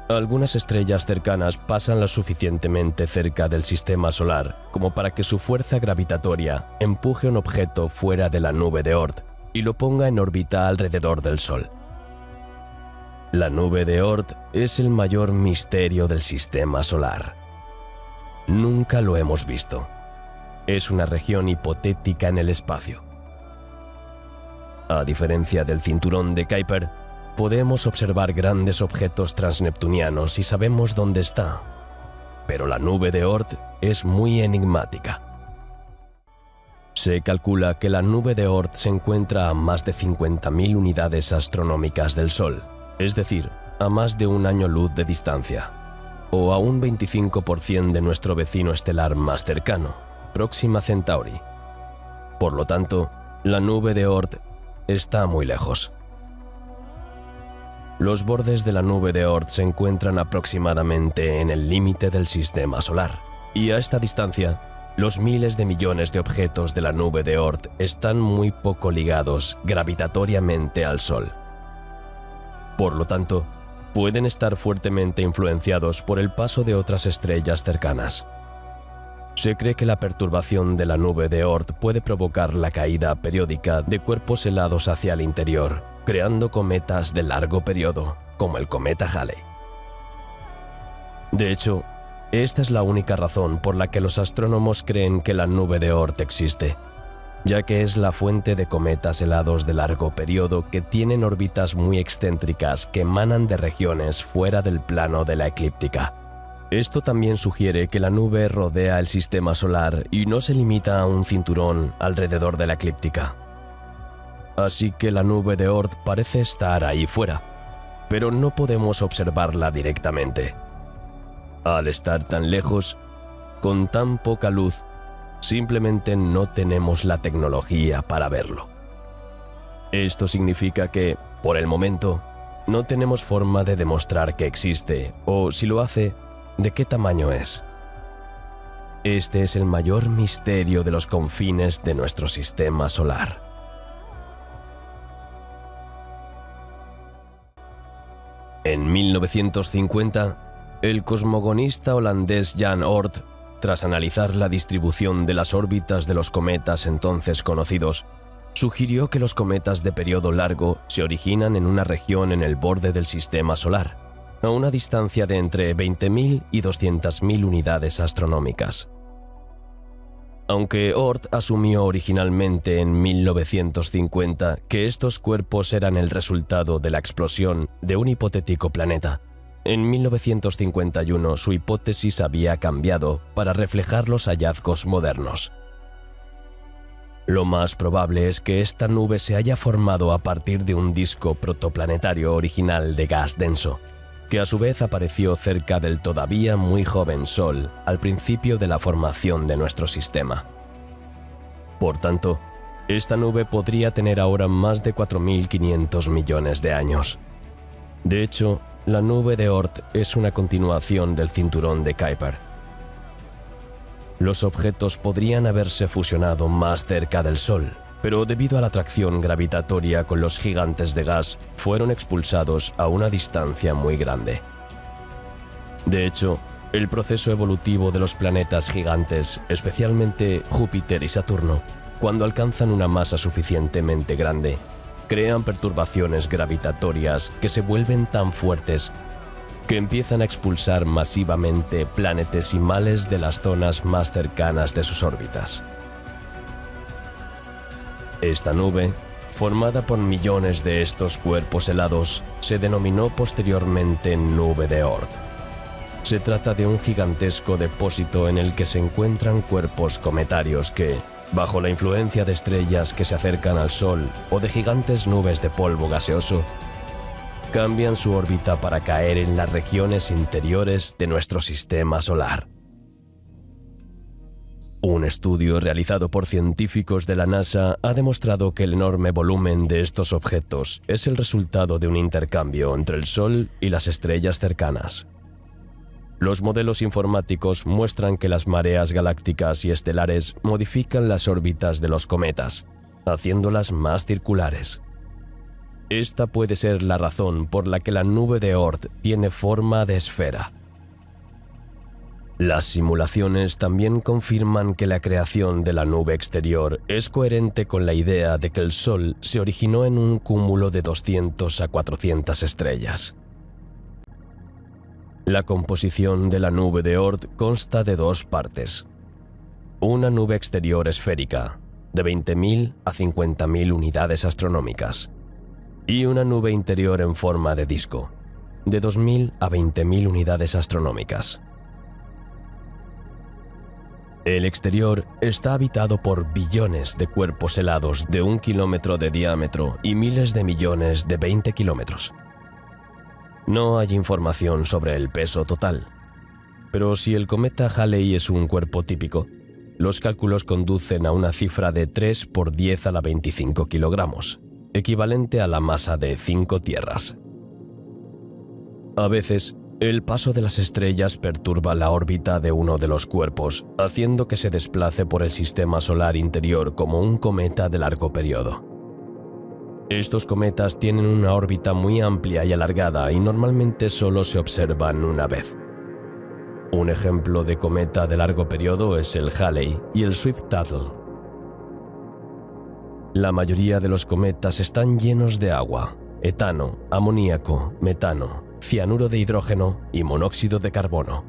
Algunas estrellas cercanas pasan lo suficientemente cerca del sistema solar como para que su fuerza gravitatoria empuje un objeto fuera de la nube de Oort y lo ponga en órbita alrededor del Sol. La nube de Oort es el mayor misterio del sistema solar. Nunca lo hemos visto. Es una región hipotética en el espacio. A diferencia del cinturón de Kuiper, podemos observar grandes objetos transneptunianos y sabemos dónde está, pero la nube de Oort es muy enigmática. Se calcula que la nube de Oort se encuentra a más de 50.000 unidades astronómicas del Sol, es decir, a más de un año luz de distancia, o a un 25% de nuestro vecino estelar más cercano, Próxima Centauri. Por lo tanto, la nube de Oort está muy lejos. Los bordes de la nube de Oort se encuentran aproximadamente en el límite del sistema solar, y a esta distancia, los miles de millones de objetos de la nube de Oort están muy poco ligados gravitatoriamente al Sol. Por lo tanto, pueden estar fuertemente influenciados por el paso de otras estrellas cercanas. Se cree que la perturbación de la nube de Oort puede provocar la caída periódica de cuerpos helados hacia el interior, creando cometas de largo periodo, como el cometa Halley. De hecho, esta es la única razón por la que los astrónomos creen que la nube de Oort existe, ya que es la fuente de cometas helados de largo periodo que tienen órbitas muy excéntricas que emanan de regiones fuera del plano de la eclíptica. Esto también sugiere que la nube rodea el sistema solar y no se limita a un cinturón alrededor de la eclíptica. Así que la nube de Oort parece estar ahí fuera, pero no podemos observarla directamente. Al estar tan lejos, con tan poca luz, simplemente no tenemos la tecnología para verlo. Esto significa que, por el momento, no tenemos forma de demostrar que existe, o si lo hace, de qué tamaño es. Este es el mayor misterio de los confines de nuestro sistema solar. En 1950, el cosmogonista holandés Jan Oort, tras analizar la distribución de las órbitas de los cometas entonces conocidos, sugirió que los cometas de periodo largo se originan en una región en el borde del sistema solar, a una distancia de entre 20.000 y 200.000 unidades astronómicas. Aunque Oort asumió originalmente en 1950 que estos cuerpos eran el resultado de la explosión de un hipotético planeta, en 1951 su hipótesis había cambiado para reflejar los hallazgos modernos. Lo más probable es que esta nube se haya formado a partir de un disco protoplanetario original de gas denso, que a su vez apareció cerca del todavía muy joven Sol al principio de la formación de nuestro sistema. Por tanto, esta nube podría tener ahora más de 4.500 millones de años. De hecho, la nube de Oort es una continuación del cinturón de Kuiper. Los objetos podrían haberse fusionado más cerca del Sol, pero debido a la atracción gravitatoria con los gigantes de gas, fueron expulsados a una distancia muy grande. De hecho, el proceso evolutivo de los planetas gigantes, especialmente Júpiter y Saturno, cuando alcanzan una masa suficientemente grande, crean perturbaciones gravitatorias que se vuelven tan fuertes que empiezan a expulsar masivamente planetesimales de las zonas más cercanas de sus órbitas. Esta nube, formada por millones de estos cuerpos helados, se denominó posteriormente nube de Oort. Se trata de un gigantesco depósito en el que se encuentran cuerpos cometarios que, bajo la influencia de estrellas que se acercan al Sol o de gigantes nubes de polvo gaseoso, cambian su órbita para caer en las regiones interiores de nuestro sistema solar. Un estudio realizado por científicos de la NASA ha demostrado que el enorme volumen de estos objetos es el resultado de un intercambio entre el Sol y las estrellas cercanas. Los modelos informáticos muestran que las mareas galácticas y estelares modifican las órbitas de los cometas, haciéndolas más circulares. Esta puede ser la razón por la que la nube de Oort tiene forma de esfera. Las simulaciones también confirman que la creación de la nube exterior es coherente con la idea de que el Sol se originó en un cúmulo de 200 a 400 estrellas. La composición de la nube de Oort consta de dos partes. Una nube exterior esférica, de 20.000 a 50.000 unidades astronómicas, y una nube interior en forma de disco, de 2.000 a 20.000 unidades astronómicas. El exterior está habitado por billones de cuerpos helados de 1 kilómetro de diámetro y miles de millones de 20 kilómetros. No hay información sobre el peso total, pero si el cometa Halley es un cuerpo típico, los cálculos conducen a una cifra de 3 por 10 a la 25 kilogramos, equivalente a la masa de 5 tierras. A veces, el paso de las estrellas perturba la órbita de uno de los cuerpos, haciendo que se desplace por el sistema solar interior como un cometa de largo periodo. Estos cometas tienen una órbita muy amplia y alargada y normalmente solo se observan una vez. Un ejemplo de cometa de largo periodo es el Halley y el Swift-Tuttle. La mayoría de los cometas están llenos de agua, etano, amoníaco, metano, cianuro de hidrógeno y monóxido de carbono.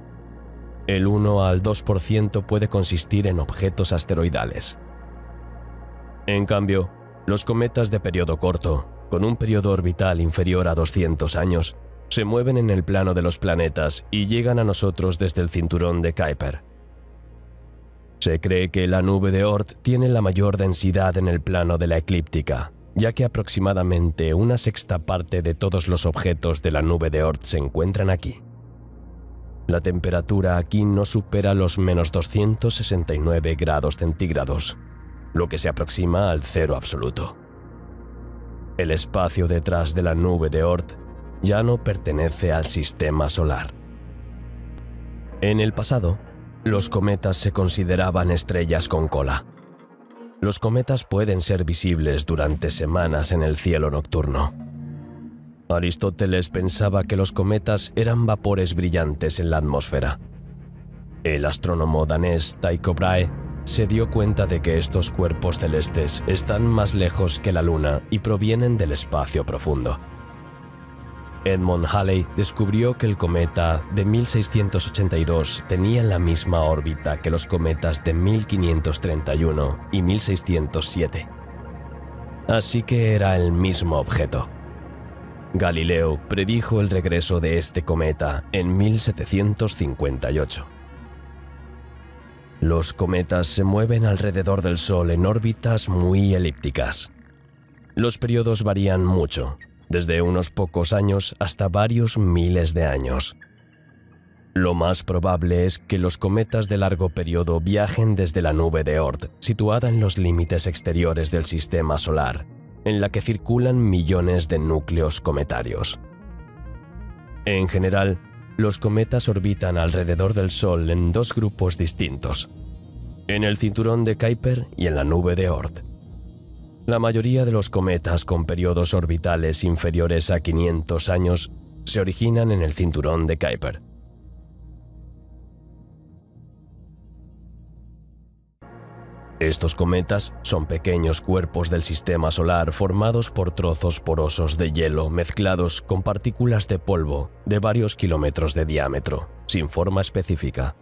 El 1 al 2% puede consistir en objetos asteroidales. En cambio, los cometas de periodo corto, con un periodo orbital inferior a 200 años, se mueven en el plano de los planetas y llegan a nosotros desde el cinturón de Kuiper. Se cree que la nube de Oort tiene la mayor densidad en el plano de la eclíptica, ya que aproximadamente una sexta parte de todos los objetos de la nube de Oort se encuentran aquí. La temperatura aquí no supera los menos 269 grados centígrados, lo que se aproxima al cero absoluto. El espacio detrás de la nube de Oort ya no pertenece al sistema solar. En el pasado, los cometas se consideraban estrellas con cola. Los cometas pueden ser visibles durante semanas en el cielo nocturno. Aristóteles pensaba que los cometas eran vapores brillantes en la atmósfera. El astrónomo danés Tycho Brahe se dio cuenta de que estos cuerpos celestes están más lejos que la Luna y provienen del espacio profundo. Edmund Halley descubrió que el cometa de 1682 tenía la misma órbita que los cometas de 1531 y 1607. Así que era el mismo objeto. Galileo predijo el regreso de este cometa en 1758. Los cometas se mueven alrededor del Sol en órbitas muy elípticas. Los periodos varían mucho, desde unos pocos años hasta varios miles de años. Lo más probable es que los cometas de largo periodo viajen desde la nube de Oort, situada en los límites exteriores del sistema solar, en la que circulan millones de núcleos cometarios. En general, los cometas orbitan alrededor del Sol en dos grupos distintos, en el cinturón de Kuiper y en la nube de Oort. La mayoría de los cometas con periodos orbitales inferiores a 500 años se originan en el cinturón de Kuiper. Estos cometas son pequeños cuerpos del sistema solar formados por trozos porosos de hielo mezclados con partículas de polvo de varios kilómetros de diámetro, sin forma específica.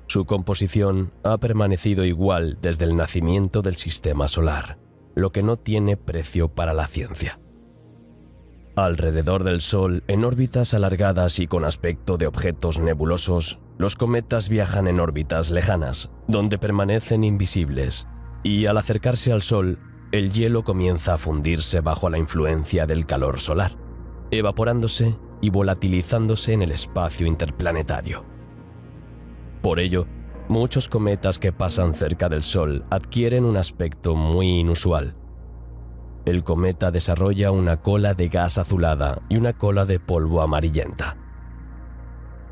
Su composición ha permanecido igual desde el nacimiento del sistema solar, lo que no tiene precio para la ciencia. Alrededor del Sol, en órbitas alargadas y con aspecto de objetos nebulosos, los cometas viajan en órbitas lejanas, donde permanecen invisibles, y al acercarse al Sol, el hielo comienza a fundirse bajo la influencia del calor solar. evaporándose y volatilizándose en el espacio interplanetario. Por ello, muchos cometas que pasan cerca del Sol adquieren un aspecto muy inusual. El cometa desarrolla una cola de gas azulada y una cola de polvo amarillenta.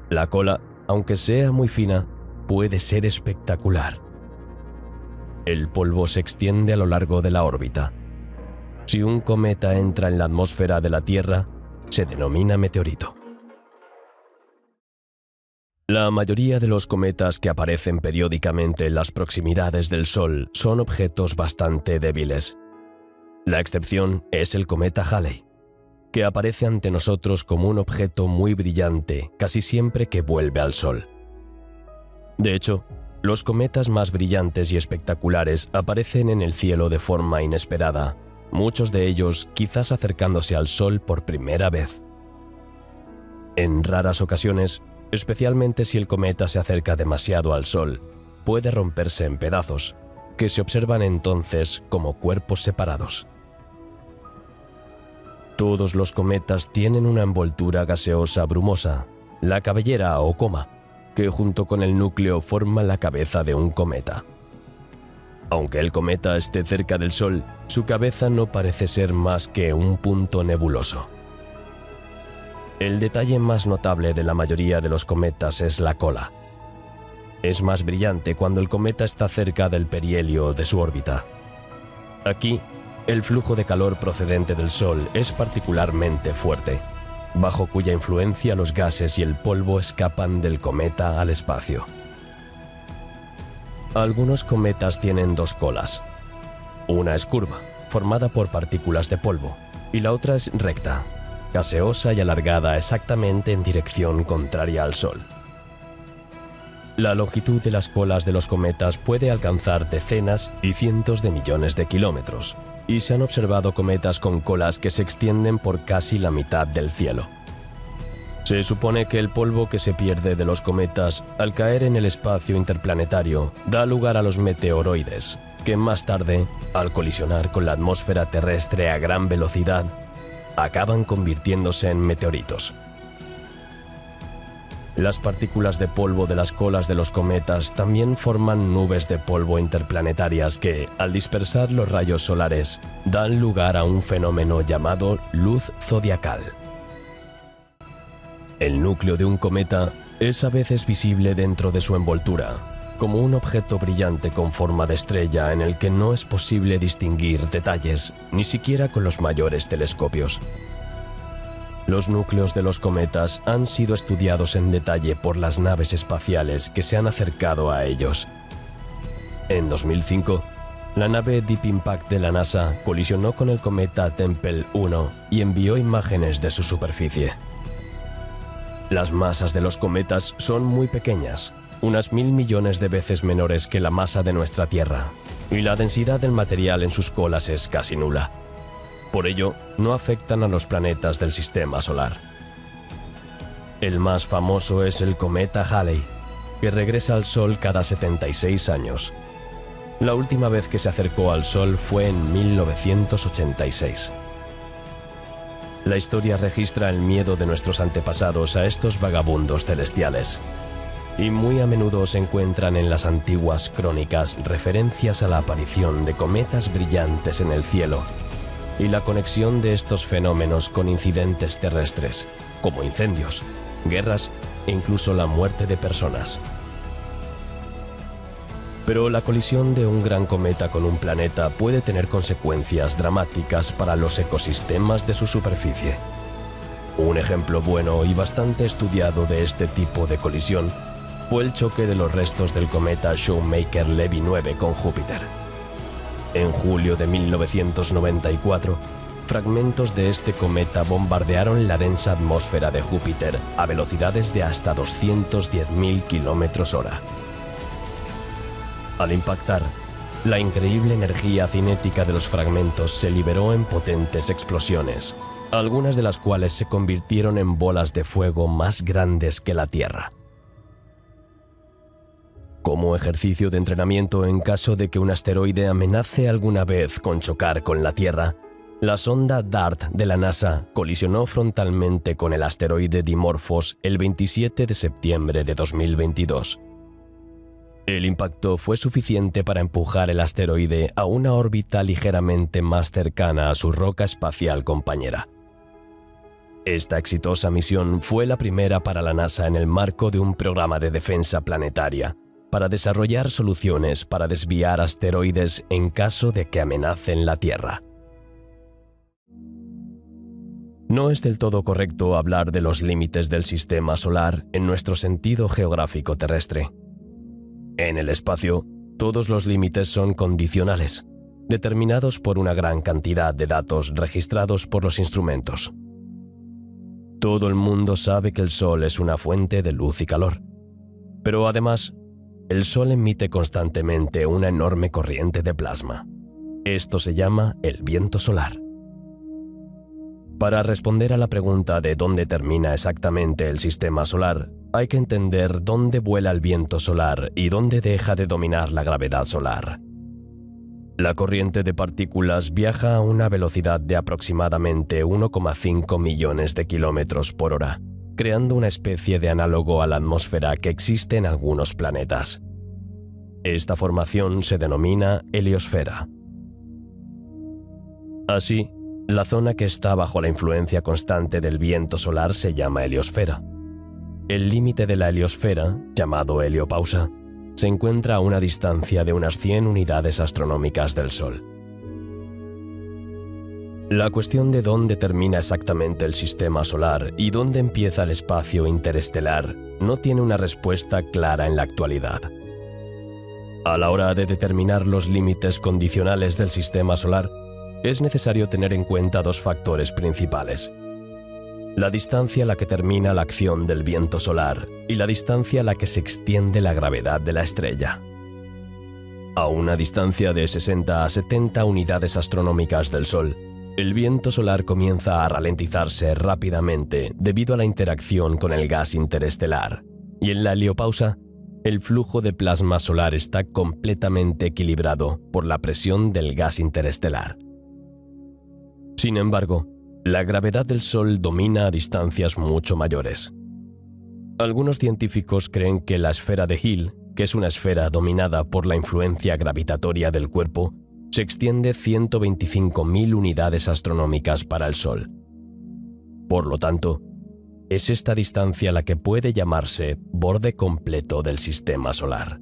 La cola, aunque sea muy fina, puede ser espectacular. El polvo se extiende a lo largo de la órbita. Si un cometa entra en la atmósfera de la Tierra, se denomina meteorito. La mayoría de los cometas que aparecen periódicamente en las proximidades del Sol son objetos bastante débiles. La excepción es el cometa Halley, que aparece ante nosotros como un objeto muy brillante casi siempre que vuelve al Sol. De hecho, los cometas más brillantes y espectaculares aparecen en el cielo de forma inesperada, muchos de ellos quizás acercándose al Sol por primera vez. En raras ocasiones, especialmente si el cometa se acerca demasiado al Sol, puede romperse en pedazos, que se observan entonces como cuerpos separados. Todos los cometas tienen una envoltura gaseosa brumosa, la cabellera o coma, que junto con el núcleo forma la cabeza de un cometa. Aunque el cometa esté cerca del Sol, su cabeza no parece ser más que un punto nebuloso. El detalle más notable de la mayoría de los cometas es la cola. Es más brillante cuando el cometa está cerca del perihelio de su órbita. Aquí, el flujo de calor procedente del Sol es particularmente fuerte, bajo cuya influencia los gases y el polvo escapan del cometa al espacio. Algunos cometas tienen dos colas. Una es curva, formada por partículas de polvo, y la otra es recta, gaseosa y alargada exactamente en dirección contraria al Sol. La longitud de las colas de los cometas puede alcanzar decenas y cientos de millones de kilómetros, y se han observado cometas con colas que se extienden por casi la mitad del cielo. Se supone que el polvo que se pierde de los cometas al caer en el espacio interplanetario da lugar a los meteoroides, que más tarde, al colisionar con la atmósfera terrestre a gran velocidad, acaban convirtiéndose en meteoritos. Las partículas de polvo de las colas de los cometas también forman nubes de polvo interplanetarias que, al dispersar los rayos solares, dan lugar a un fenómeno llamado luz zodiacal. El núcleo de un cometa es a veces visible dentro de su envoltura, como un objeto brillante con forma de estrella en el que no es posible distinguir detalles, ni siquiera con los mayores telescopios. Los núcleos de los cometas han sido estudiados en detalle por las naves espaciales que se han acercado a ellos. En 2005, la nave Deep Impact de la NASA colisionó con el cometa Tempel 1 y envió imágenes de su superficie. Las masas de los cometas son muy pequeñas, unas 1.000 millones de veces menores que la masa de nuestra Tierra, y la densidad del material en sus colas es casi nula. Por ello, no afectan a los planetas del sistema solar. El más famoso es el cometa Halley, que regresa al Sol cada 76 años. La última vez que se acercó al Sol fue en 1986. La historia registra el miedo de nuestros antepasados a estos vagabundos celestiales, y muy a menudo se encuentran en las antiguas crónicas referencias a la aparición de cometas brillantes en el cielo y la conexión de estos fenómenos con incidentes terrestres, como incendios, guerras e incluso la muerte de personas. Pero la colisión de un gran cometa con un planeta puede tener consecuencias dramáticas para los ecosistemas de su superficie. Un ejemplo bueno y bastante estudiado de este tipo de colisión fue el choque de los restos del cometa Shoemaker-Levy 9 con Júpiter. En julio de 1994, fragmentos de este cometa bombardearon la densa atmósfera de Júpiter a velocidades de hasta 210.000 km/h. Al impactar, la increíble energía cinética de los fragmentos se liberó en potentes explosiones, algunas de las cuales se convirtieron en bolas de fuego más grandes que la Tierra. Como ejercicio de entrenamiento en caso de que un asteroide amenace alguna vez con chocar con la Tierra, La sonda DART de la NASA colisionó frontalmente con el asteroide Dimorphos el 27 de septiembre de 2022. El impacto fue suficiente para empujar el asteroide a una órbita ligeramente más cercana a su roca espacial compañera. Esta exitosa misión fue la primera para la NASA en el marco de un programa de defensa planetaria para desarrollar soluciones para desviar asteroides en caso de que amenacen la Tierra. No es del todo correcto hablar de los límites del sistema solar en nuestro sentido geográfico terrestre. En el espacio, todos los límites son condicionales, determinados por una gran cantidad de datos registrados por los instrumentos. Todo el mundo sabe que el Sol es una fuente de luz y calor, pero además, el Sol emite constantemente una enorme corriente de plasma. Esto se llama el viento solar. Para responder a la pregunta de dónde termina exactamente el sistema solar, hay que entender dónde vuela el viento solar y dónde deja de dominar la gravedad solar. La corriente de partículas viaja a una velocidad de aproximadamente 1,5 millones de kilómetros por hora, creando una especie de análogo a la atmósfera que existe en algunos planetas. Esta formación se denomina heliosfera. Así, la zona que está bajo la influencia constante del viento solar se llama heliosfera. El límite de la heliosfera, llamado heliopausa, se encuentra a una distancia de unas 100 unidades astronómicas del Sol. La cuestión de dónde termina exactamente el sistema solar y dónde empieza el espacio interestelar no tiene una respuesta clara en la actualidad. A la hora de determinar los límites condicionales del sistema solar, es necesario tener en cuenta dos factores principales: la distancia a la que termina la acción del viento solar y la distancia a la que se extiende la gravedad de la estrella. A una distancia de 60 a 70 unidades astronómicas del Sol, el viento solar comienza a ralentizarse rápidamente debido a la interacción con el gas interestelar, y en la heliopausa, el flujo de plasma solar está completamente equilibrado por la presión del gas interestelar. Sin embargo, la gravedad del Sol domina a distancias mucho mayores. Algunos científicos creen que la esfera de Hill, que es una esfera dominada por la influencia gravitatoria del cuerpo, se extiende 125.000 unidades astronómicas para el Sol. Por lo tanto, es esta distancia la que puede llamarse borde completo del sistema solar.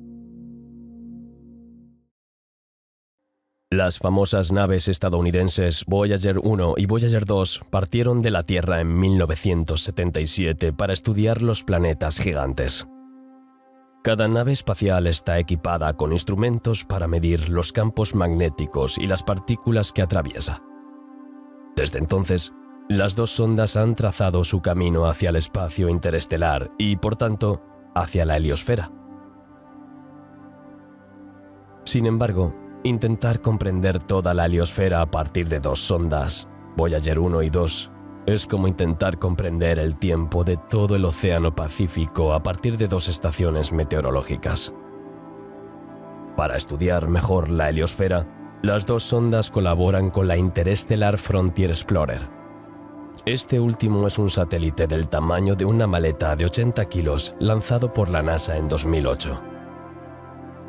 Las famosas naves estadounidenses Voyager 1 y Voyager 2 partieron de la Tierra en 1977 para estudiar los planetas gigantes. Cada nave espacial está equipada con instrumentos para medir los campos magnéticos y las partículas que atraviesa. Desde entonces, las dos sondas han trazado su camino hacia el espacio interestelar y, por tanto, hacia la heliosfera. Sin embargo, intentar comprender toda la heliosfera a partir de dos sondas, Voyager 1 y 2, es como intentar comprender el tiempo de todo el Océano Pacífico a partir de dos estaciones meteorológicas. Para estudiar mejor la heliosfera, las dos sondas colaboran con la Interstellar Frontier Explorer. Este último es un satélite del tamaño de una maleta de 80 kilos lanzado por la NASA en 2008.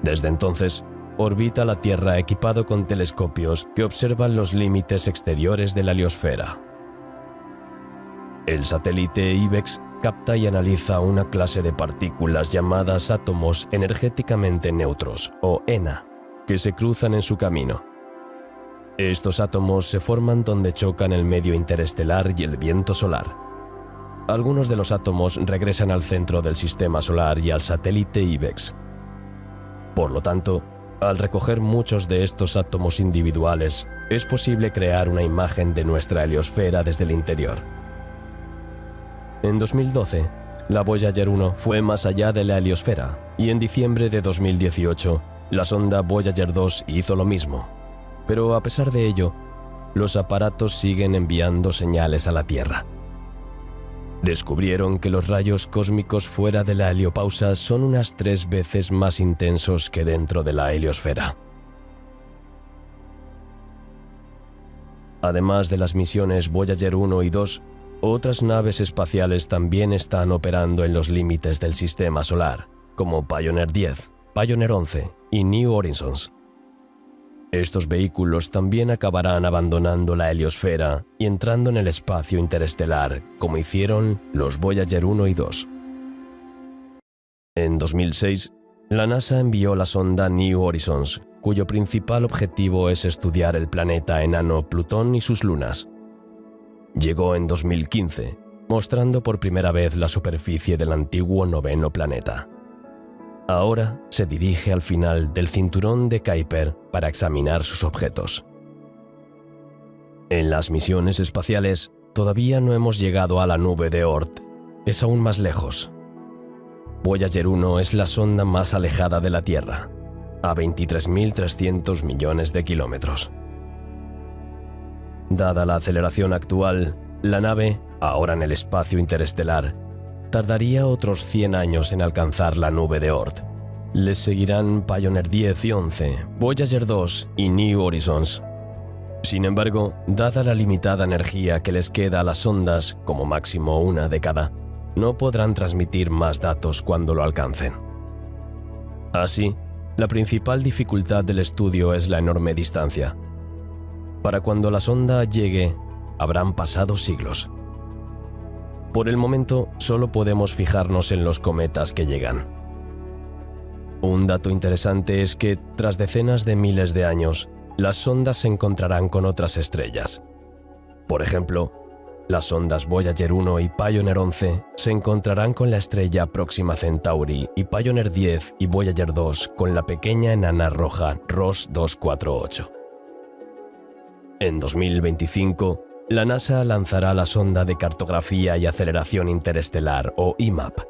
Desde entonces, orbita la Tierra equipado con telescopios que observan los límites exteriores de la heliosfera. El satélite IBEX capta y analiza una clase de partículas llamadas átomos energéticamente neutros, o ENA, que se cruzan en su camino. Estos átomos se forman donde chocan el medio interestelar y el viento solar. Algunos de los átomos regresan al centro del sistema solar y al satélite IBEX. Por lo tanto, al recoger muchos de estos átomos individuales, es posible crear una imagen de nuestra heliosfera desde el interior. En 2012, la Voyager 1 fue más allá de la heliosfera, y en diciembre de 2018, la sonda Voyager 2 hizo lo mismo. Pero a pesar de ello, los aparatos siguen enviando señales a la Tierra. Descubrieron que los rayos cósmicos fuera de la heliopausa son unas 3 veces más intensos que dentro de la heliosfera. Además de las misiones Voyager 1 y 2, otras naves espaciales también están operando en los límites del sistema solar, como Pioneer 10, Pioneer 11 y New Horizons. Estos vehículos también acabarán abandonando la heliosfera y entrando en el espacio interestelar, como hicieron los Voyager 1 y 2. En 2006, la NASA envió la sonda New Horizons, cuyo principal objetivo es estudiar el planeta enano Plutón y sus lunas. Llegó en 2015, mostrando por primera vez la superficie del antiguo noveno planeta. Ahora se dirige al final del cinturón de Kuiper para examinar sus objetos. En las misiones espaciales, todavía no hemos llegado a la nube de Oort. Es aún más lejos. Voyager 1 es la sonda más alejada de la Tierra, a 23.300 millones de kilómetros. Dada la aceleración actual, la nave, ahora en el espacio interestelar, tardaría otros 100 años en alcanzar la nube de Oort. Les seguirán Pioneer 10 y 11, Voyager 2 y New Horizons. Sin embargo, dada la limitada energía que les queda a las sondas, como máximo una década, no podrán transmitir más datos cuando lo alcancen. Así, la principal dificultad del estudio es la enorme distancia. Para cuando la sonda llegue, habrán pasado siglos. Por el momento, solo podemos fijarnos en los cometas que llegan. Un dato interesante es que, tras decenas de miles de años, las sondas se encontrarán con otras estrellas. Por ejemplo, las sondas Voyager 1 y Pioneer 11 se encontrarán con la estrella Próxima Centauri y Pioneer 10 y Voyager 2 con la pequeña enana roja Ross 248. En 2025, la NASA lanzará la sonda de cartografía y aceleración interestelar, o IMAP.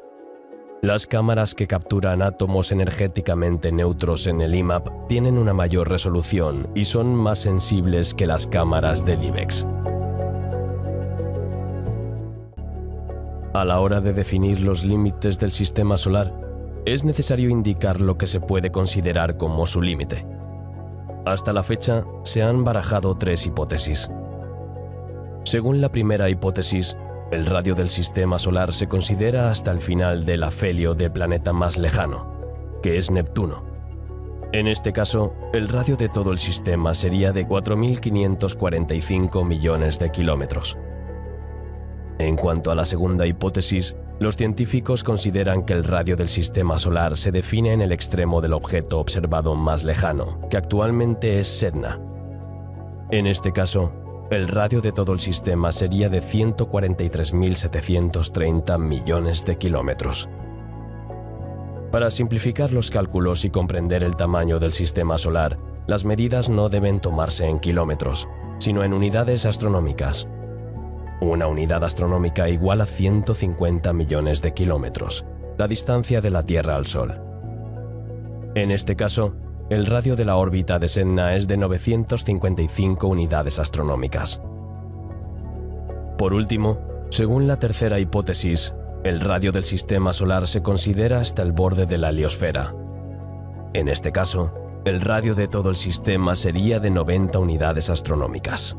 Las cámaras que capturan átomos energéticamente neutros en el IMAP tienen una mayor resolución y son más sensibles que las cámaras del IBEX. A la hora de definir los límites del sistema solar, es necesario indicar lo que se puede considerar como su límite. Hasta la fecha, se han barajado 3 hipótesis. Según la primera hipótesis, el radio del sistema solar se considera hasta el final del afelio del planeta más lejano, que es Neptuno. En este caso, el radio de todo el sistema sería de 4.545 millones de kilómetros. En cuanto a la segunda hipótesis, los científicos consideran que el radio del sistema solar se define en el extremo del objeto observado más lejano, que actualmente es Sedna. En este caso, el radio de todo el sistema sería de 143.730 millones de kilómetros. Para simplificar los cálculos y comprender el tamaño del sistema solar, las medidas no deben tomarse en kilómetros, sino en unidades astronómicas. Una unidad astronómica igual a 150 millones de kilómetros, la distancia de la Tierra al Sol. En este caso, el radio de la órbita de Sedna es de 955 unidades astronómicas. Por último, según la tercera hipótesis, el radio del sistema solar se considera hasta el borde de la heliosfera. En este caso, el radio de todo el sistema sería de 90 unidades astronómicas.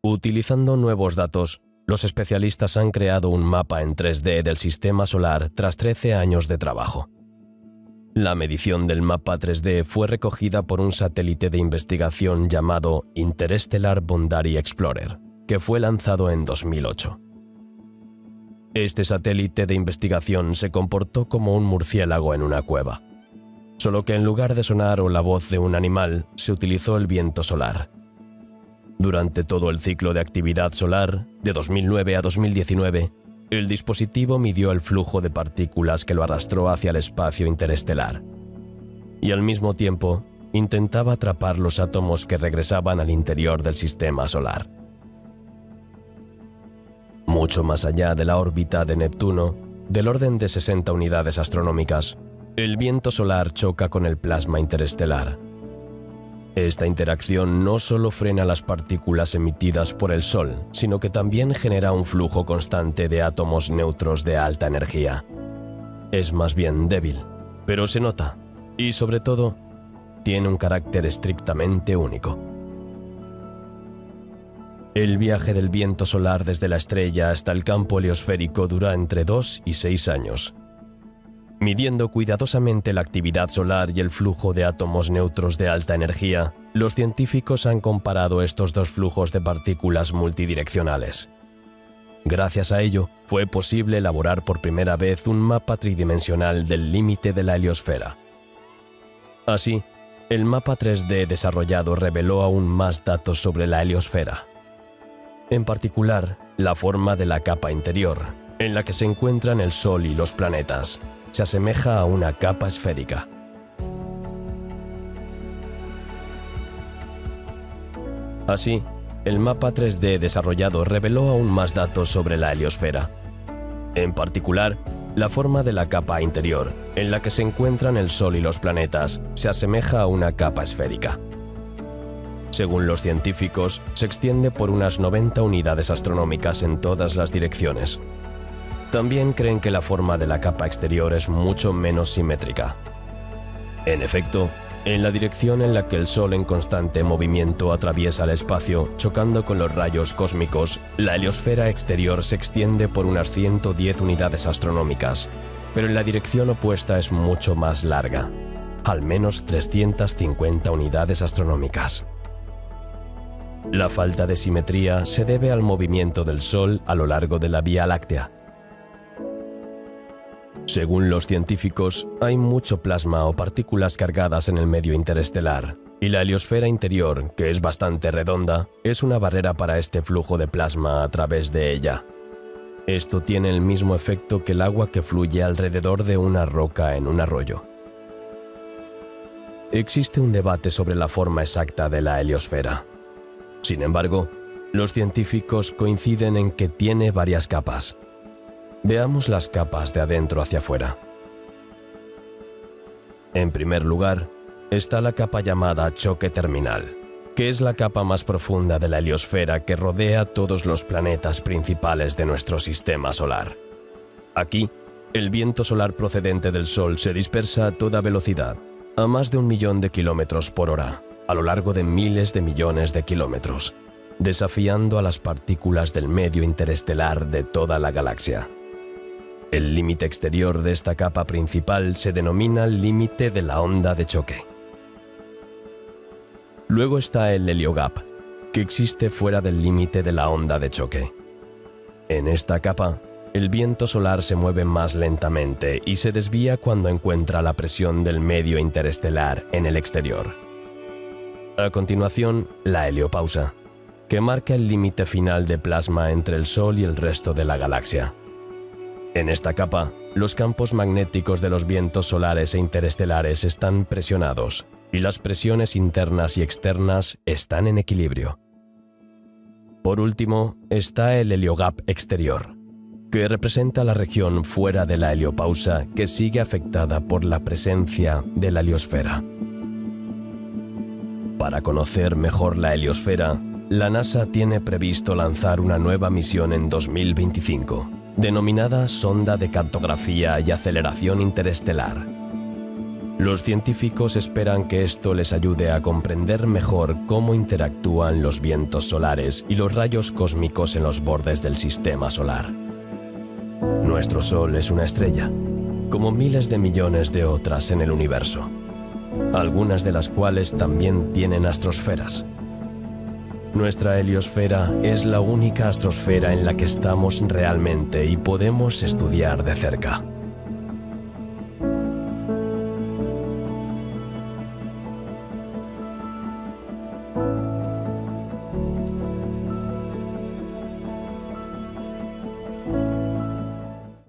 Utilizando nuevos datos, los especialistas han creado un mapa en 3D del sistema solar tras 13 años de trabajo. La medición del mapa 3D fue recogida por un satélite de investigación llamado Interstellar Boundary Explorer, que fue lanzado en 2008. Este satélite de investigación se comportó como un murciélago en una cueva, solo que en lugar de sonar o la voz de un animal, se utilizó el viento solar. Durante todo el ciclo de actividad solar, de 2009 a 2019, el dispositivo midió el flujo de partículas que lo arrastró hacia el espacio interestelar. Y al mismo tiempo, intentaba atrapar los átomos que regresaban al interior del sistema solar. Mucho más allá de la órbita de Neptuno, del orden de 60 unidades astronómicas, el viento solar choca con el plasma interestelar. Esta interacción no solo frena las partículas emitidas por el Sol, sino que también genera un flujo constante de átomos neutros de alta energía. Es más bien débil, pero se nota, y sobre todo, tiene un carácter estrictamente único. El viaje del viento solar desde la estrella hasta el campo heliosférico dura entre 2 y 6 años. Midiendo cuidadosamente la actividad solar y el flujo de átomos neutros de alta energía, los científicos han comparado estos dos flujos de partículas multidireccionales. Gracias a ello, fue posible elaborar por primera vez un mapa tridimensional del límite de la heliosfera. Así, el mapa 3D desarrollado reveló aún más datos sobre la heliosfera. En particular, la forma de la capa interior, en la que se encuentran el Sol y los planetas, se asemeja a una capa esférica. Así, el mapa 3D desarrollado reveló aún más datos sobre la heliosfera. En particular, la forma de la capa interior, en la que se encuentran el Sol y los planetas, se asemeja a una capa esférica. Según los científicos, se extiende por unas 90 unidades astronómicas en todas las direcciones. También creen que la forma de la capa exterior es mucho menos simétrica. En efecto, en la dirección en la que el Sol en constante movimiento atraviesa el espacio, chocando con los rayos cósmicos, la heliosfera exterior se extiende por unas 110 unidades astronómicas, pero en la dirección opuesta es mucho más larga, al menos 350 unidades astronómicas. La falta de simetría se debe al movimiento del Sol a lo largo de la Vía Láctea. Según los científicos, hay mucho plasma o partículas cargadas en el medio interestelar, y la heliosfera interior, que es bastante redonda, es una barrera para este flujo de plasma a través de ella. Esto tiene el mismo efecto que el agua que fluye alrededor de una roca en un arroyo. Existe un debate sobre la forma exacta de la heliosfera. Sin embargo, los científicos coinciden en que tiene varias capas. Veamos las capas de adentro hacia afuera. En primer lugar, está la capa llamada choque terminal, que es la capa más profunda de la heliosfera que rodea todos los planetas principales de nuestro sistema solar. Aquí, el viento solar procedente del Sol se dispersa a toda velocidad, a más de 1 millón de kilómetros por hora, a lo largo de miles de millones de kilómetros, desafiando a las partículas del medio interestelar de toda la galaxia. El límite exterior de esta capa principal se denomina límite de la onda de choque. Luego está el heliogap, que existe fuera del límite de la onda de choque. En esta capa, el viento solar se mueve más lentamente y se desvía cuando encuentra la presión del medio interestelar en el exterior. A continuación, la heliopausa, que marca el límite final de plasma entre el Sol y el resto de la galaxia. En esta capa, los campos magnéticos de los vientos solares e interestelares están presionados, y las presiones internas y externas están en equilibrio. Por último, está el heliogap exterior, que representa la región fuera de la heliopausa que sigue afectada por la presencia de la heliosfera. Para conocer mejor la heliosfera, la NASA tiene previsto lanzar una nueva misión en 2025, denominada Sonda de Cartografía y Aceleración Interestelar. Los científicos esperan que esto les ayude a comprender mejor cómo interactúan los vientos solares y los rayos cósmicos en los bordes del sistema solar. Nuestro Sol es una estrella, como miles de millones de otras en el universo, algunas de las cuales también tienen astrosferas. Nuestra heliosfera es la única astrosfera en la que estamos realmente y podemos estudiar de cerca.